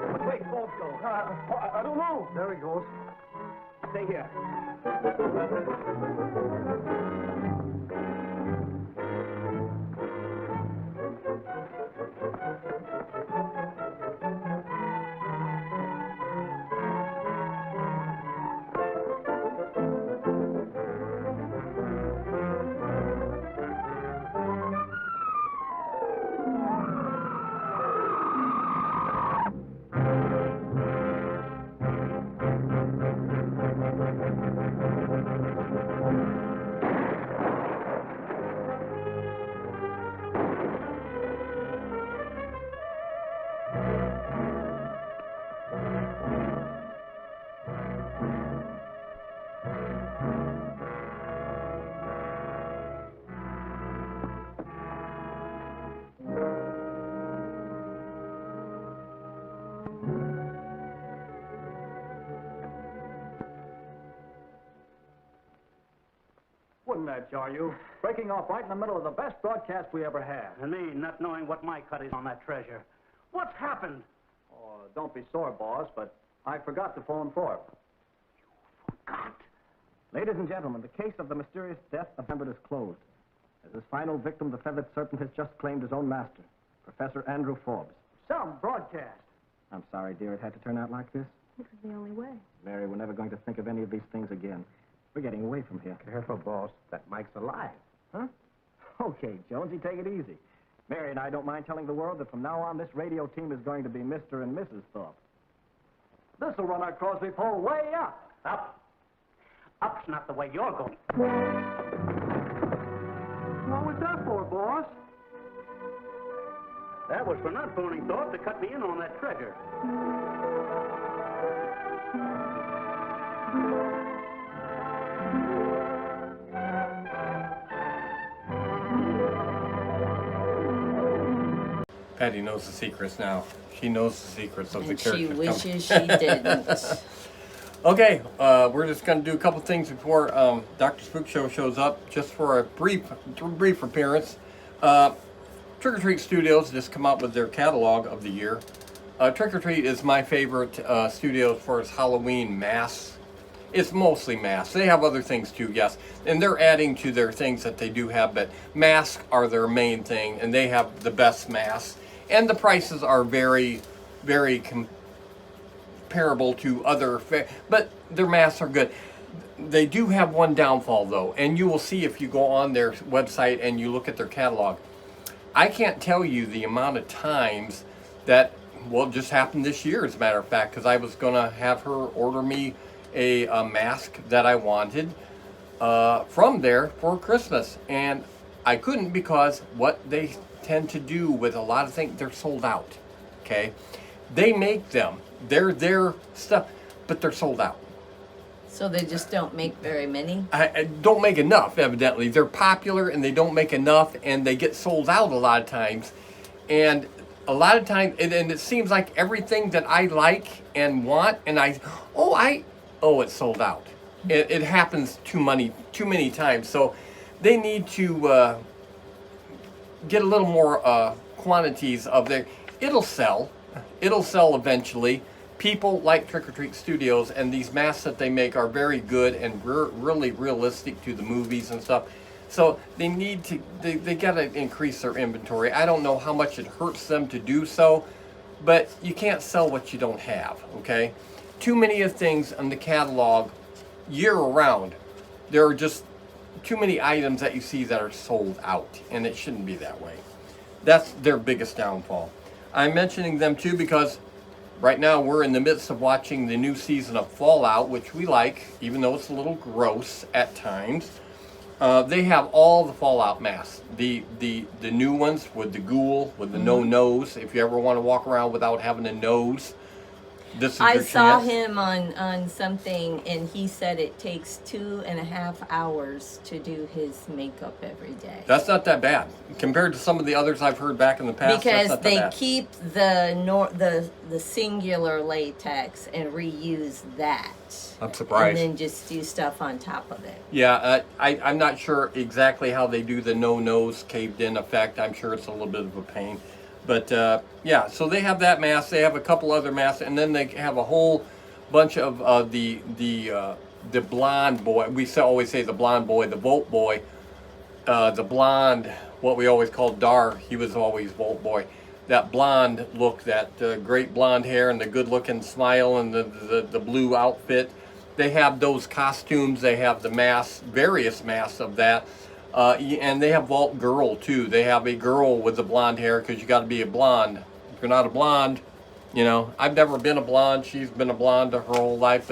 Which way Forbes go? I don't know. There he goes. Stay here. Wouldn't that jar you? Breaking off right in the middle of the best broadcast we ever had. And me not knowing what my cut is on that treasure. What's happened? Oh, don't be sore, boss, but I forgot to phone Thorpe. You forgot? Ladies and gentlemen, the case of the mysterious death of Lambert is closed. As his final victim, the feathered serpent has just claimed his own master, Professor Andrew Forbes. Some broadcast. I'm sorry, dear, it had to turn out like this. This is the only way. Mary, we're never going to think of any of these things again. We're getting away from here. Careful, boss. That Mike's alive. Huh? Okay, Jonesy, take it easy. Mary and I don't mind telling the world that from now on, this radio team is going to be Mr. and Mrs. Thorpe. This'll run our Crosby pole way up. Up. Up's not the way you're going. What was that for, boss? That was for not phoning Thorpe to cut me in on that treasure. Patty knows the secrets now. She knows the secrets of the And characters. she wishes she didn't. Okay, we're just going to do a couple things before Dr. SpookShow shows up, just for a brief appearance. Trick or Treat Studios just come out with their catalog of the year. Trick or Treat is my favorite studio as far as Halloween masks. It's mostly masks. They have other things too, yes. And they're adding to their things that they do have, but masks are their main thing, and they have the best masks. And the prices are very, very comparable to other, but their masks are good. They do have one downfall though, and you will see if you go on their website and you look at their catalog. I can't tell you the amount of times that, well, it just happened this year as a matter of fact, because I was going to have her order me a mask that I wanted from there for Christmas, and I couldn't because what they tend to do with a lot of things, they're sold out, okay? They make them, they're their stuff, but they're sold out. So they just don't make very many? I don't make enough, evidently. They're popular and they don't make enough, and they get sold out a lot of times. And a lot of times, and it seems like everything that I like and want, and it's sold out. It happens too many times. So they need to get a little more quantities of their. It'll sell. It'll sell eventually. People like Trick or Treat Studios, and these masks that they make are very good and really realistic to the movies and stuff. So they need to, they got to increase their inventory. I don't know how much it hurts them to do so, but you can't sell what you don't have, okay? Too many of things in the catalog year round. There are just too many items that you see that are sold out, and it shouldn't be that way. That's their biggest downfall. I'm mentioning them too because right now we're in the midst of watching the new season of Fallout, which we like, even though it's a little gross at times. They have all the Fallout masks. The new ones with the ghoul, with the no nose. If you ever want to walk around without having a nose, this is I your saw chance. him on something, and he said it takes 2.5 hours to do his makeup every day. That's not that bad compared to some of the others I've heard back in the past. Because that's not they that bad. keep the singular latex and reuse that. I'm surprised. And then just do stuff on top of it. Yeah, I'm not sure exactly how they do the no nose caved in effect. I'm sure it's a little bit of a pain. But yeah, so they have that mask. They have a couple other masks, and then they have a whole bunch of the blonde boy. We always say the blonde boy, the Volt boy, the blonde. What we always called Dar. He was always Volt boy. That blonde look, that great blonde hair, and the good-looking smile, and the blue outfit. They have those costumes. They have the masks, various masks of that. And they have Vault Girl too. They have a girl with the blonde hair because you got to be a blonde. If you're not a blonde, you know, I've never been a blonde. She's been a blonde her whole life,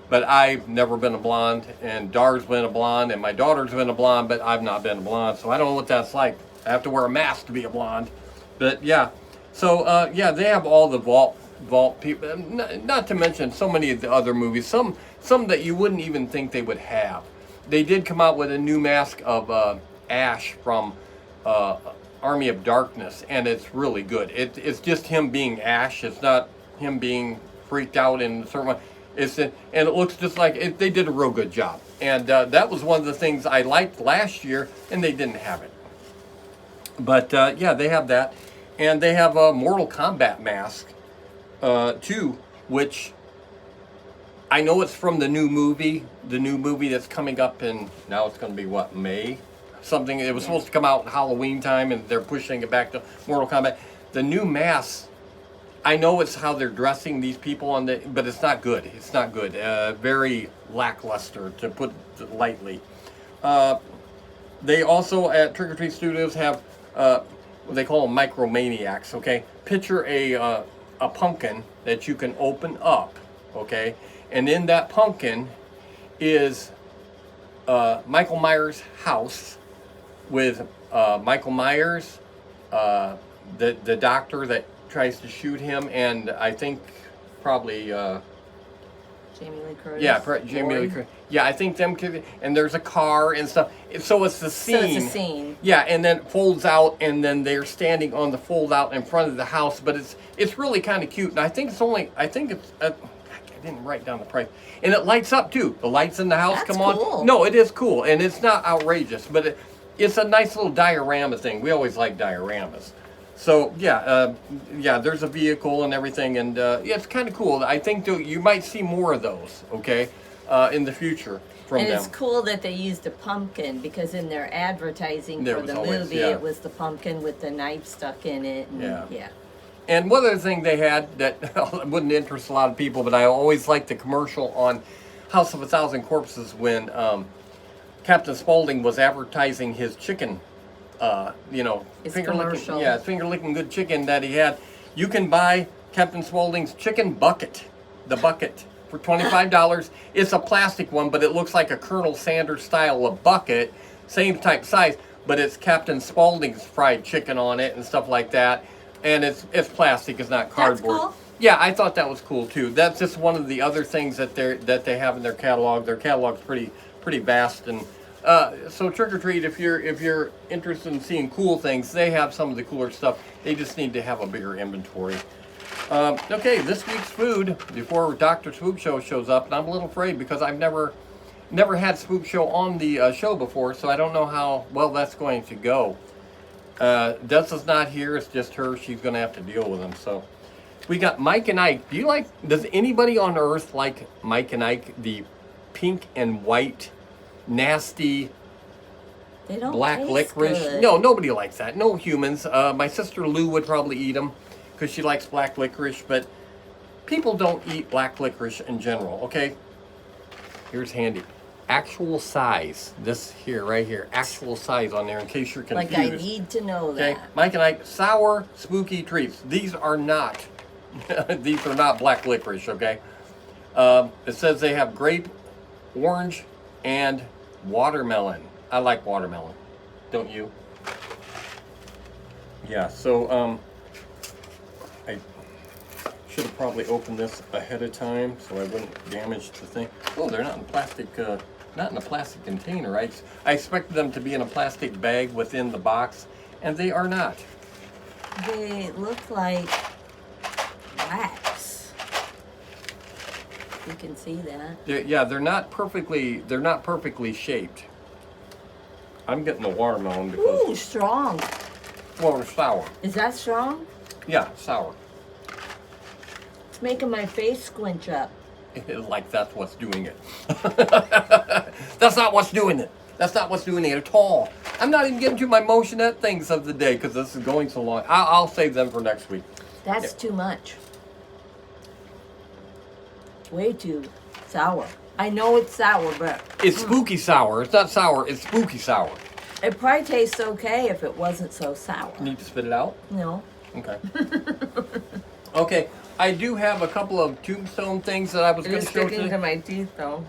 but I've never been a blonde. And Dar's been a blonde, and my daughter's been a blonde, but I've not been a blonde. So I don't know what that's like. I have to wear a mask to be a blonde. But yeah, so yeah, they have all the Vault people. Not to mention so many of the other movies. Some that you wouldn't even think they would have. They did come out with a new mask of Ash from Army of Darkness, and it's really good. It's just him being Ash. It's not him being freaked out in a certain way. And it looks just like it. They did a real good job. And that was one of the things I liked last year, and they didn't have it. But yeah, they have that. And they have a Mortal Kombat mask, too, which I know it's from the new movie that's coming up in, now it's going to be what, May? Something, it was supposed to come out Halloween time, and they're pushing it back to Mortal Kombat. The new mask, I know it's how they're dressing these people on the, but it's not good. It's not good. Very lackluster, to put it lightly. They also, at Trick or Treat Studios, have what they call them micromaniacs, okay? Picture a pumpkin that you can open up, okay? And in that pumpkin is Michael Myers' house with Michael Myers, the doctor that tries to shoot him, and I think probably Jamie Lee Curtis. Yeah, Jamie Lee Curtis. Yeah, I think them could, and there's a car and stuff. So it's the scene. So it's a scene. Yeah, and then it folds out, and then they're standing on the fold out in front of the house. But it's really kind of cute, and I think it's I didn't write down the price, and it lights up too. The lights in the house That's come on. cool. No, it is cool, and it's not outrageous, but it's a nice little diorama thing. We always like dioramas. So yeah, there's a vehicle and everything, and yeah, it's kind of cool. I think you might see more of those, okay, in the future from them. And it's cool that they used a pumpkin, because in their advertising for the movie, it was the pumpkin with the knife stuck in it. And, yeah. And one other thing they had that wouldn't interest a lot of people, but I always liked the commercial on House of a Thousand Corpses when Captain Spaulding was advertising his chicken. Finger licking good chicken that he had. You can buy Captain Spaulding's chicken bucket, the bucket, for $25. It's a plastic one, but it looks like a Colonel Sanders style of bucket, same type size, but it's Captain Spaulding's fried chicken on it and stuff like that. And it's plastic, it's not cardboard. That's cool. Yeah, I thought that was cool too. That's just one of the other things that they have in their catalog. Their catalog's pretty vast, and so Trick or Treat, if you're interested in seeing cool things, they have some of the cooler stuff. They just need to have a bigger inventory. Okay, this week's food before Dr. SpookShow shows up, and I'm a little afraid because I've never never had Spook Show on the show before, so I don't know how well that's going to go. Des is not here. It's just her. She's going to have to deal with him. So we got Mike and Ike. Does anybody on Earth like Mike and Ike, the pink and white, nasty, They don't black taste licorice? good. No, nobody likes that. No humans. My sister Lou would probably eat them because she likes black licorice, but people don't eat black licorice in general, okay? Here's handy. Actual size. This here, right here. Actual size on there in case you're confused. Like, I need to know Okay, that. Mike and Ike, sour, spooky treats. These are not, these are not black licorice, okay? It says they have grape, orange, and watermelon. I like watermelon. Don't you? Yeah, so, I should have probably opened this ahead of time so I wouldn't damage the thing. Oh, they're not in plastic, not in a plastic container. I expected them to be in a plastic bag within the box, and they are not. They look like wax. You can see that. They're not perfectly shaped. I'm getting the watermelon because, Ooh, strong. well, they're sour. Is that strong? Yeah, sour. It's making my face squinch up. Like that's what's doing it. That's not what's doing it. That's not what's doing it at all. I'm not even getting to my motionette things of the day because this is going so long. I'll save them for next week. That's too much. Way too sour. I know it's sour, but... It's spooky sour. It's not sour. It's spooky sour. It probably tastes okay if it wasn't so sour. Need to spit it out? No. Okay. Okay. I do have a couple of tombstone things that I was going to show sticking to today my teeth, though.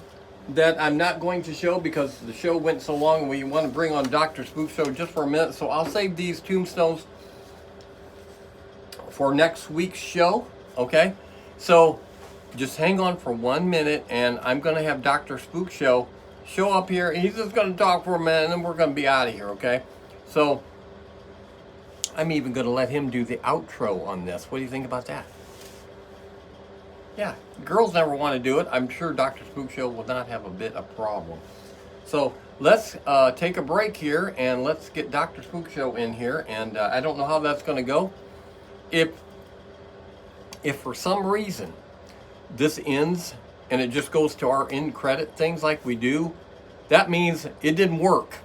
that I'm not going to show because the show went so long and we want to bring on Dr. SpookShow just for a minute. So I'll save these tombstones for next week's show. Okay? So just hang on for 1 minute and I'm going to have Dr. SpookShow show up here. He's just going to talk for a minute and then we're going to be out of here. Okay? So I'm even going to let him do the outro on this. What do you think about that? Yeah, girls never want to do it. I'm sure Dr. SpookShow will not have a bit of problem. So let's take a break here and let's get Dr. SpookShow in here. And I don't know how that's going to go. If for some reason this ends and it just goes to our end credit things like we do, that means it didn't work.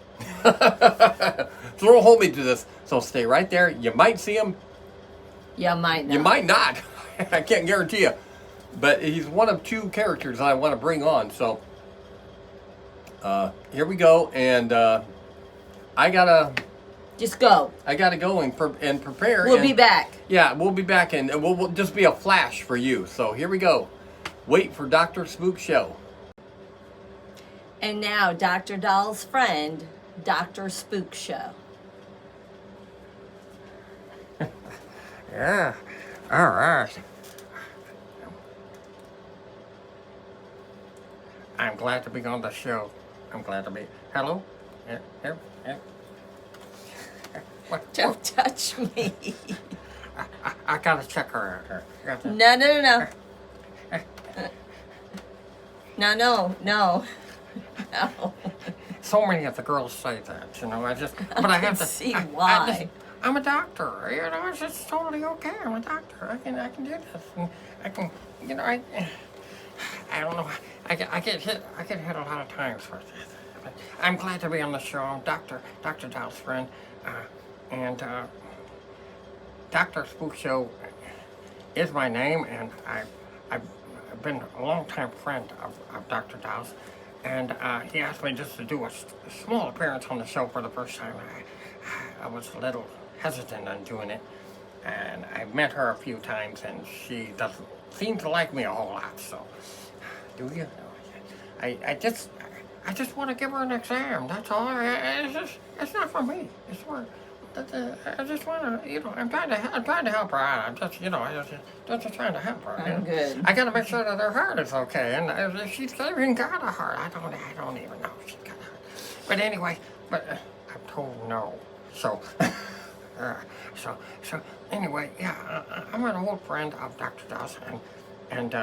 So don't hold me to this. So stay right there. You might see him. You might not. You might not. I can't guarantee you. But he's one of two characters I want to bring on. So here we go. And I gotta just go. I gotta go and prepare. We'll be back. Yeah, we'll be back, and we'll just be a flash for you. So here we go. Wait for Dr. SpookShow. And now, Dr. Doll's friend, Dr. SpookShow. Yeah. All right. I'm glad to be on the show. I'm glad to be. Hello? Here. What? Don't touch me. I gotta check her out. No. No. So many of the girls say that, you know. But I have to see why. I'm a doctor, you know. It's just totally okay. I'm a doctor. I can do this. And I can, you know. I don't know. I get hit a lot of times for this. But I'm glad to be on the show. I'm Dr. Doll's friend, and Dr. SpookShow is my name, and I've been a long-time friend of Dr. Dollz, and he asked me just to do a small appearance on the show for the first time. I was a little hesitant on doing it, and I've met her a few times, and she doesn't seem to like me a whole lot. So, do you? I just want to give her an exam. That's all. It's not for me. It's for. I just want to, you know, I'm trying to help her out. I'm just, you know, just trying to help her. I'm good. I got to make sure that her heart is okay, and if she's even got a heart, I don't even know if she's got a heart. But anyway, I'm told no. So, so anyway, yeah, I'm an old friend of Dr. Dollz, and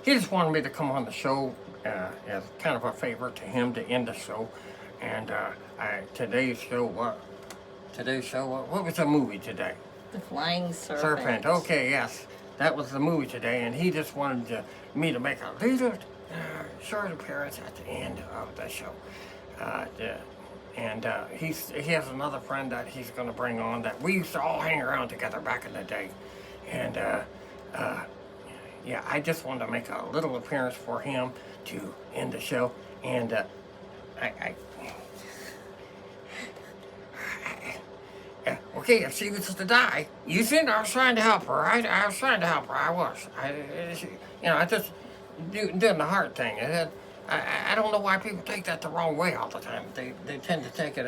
he just wanted me to come on the show as kind of a favor to him to end the show. And today's show, what was the movie today? The Flying Serpent. Serpent, okay, yes. That was the movie today, and he just wanted me to make a little short appearance at the end of the show. He has another friend that he's going to bring on that we used to all hang around together back in the day. And, yeah, I just wanted to make a little appearance for him to end the show. And, okay, if she was to die, you think I was trying to help her, right? I was trying to help her, I was. I just doing the heart thing. I don't know why people take that the wrong way all the time. They tend to take it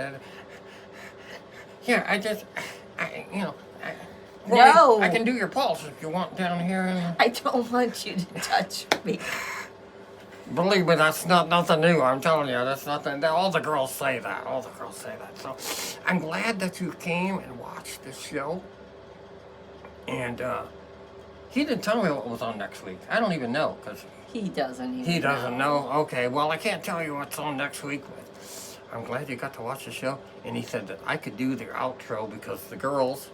No! I can do your pulse if you want down here. I don't want you to touch me. Believe me, that's nothing new. I'm telling you, that's nothing. All the girls say that. All the girls say that. So I'm glad that you came and watched this show. And he didn't tell me what was on next week. I don't even know because he doesn't. He doesn't know. Okay, well I can't tell you what's on next week, but I'm glad you got to watch the show. And he said that I could do the outro because the girls,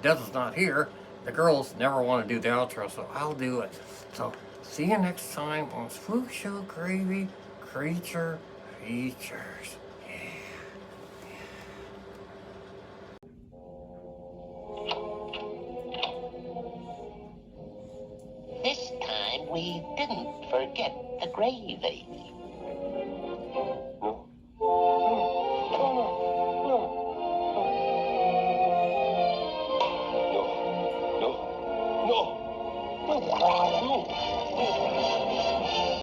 Des is not here. The girls never want to do the outro, so I'll do it. So. See you next time on SpookShow Gravy Creature Features. This time we didn't forget the gravy.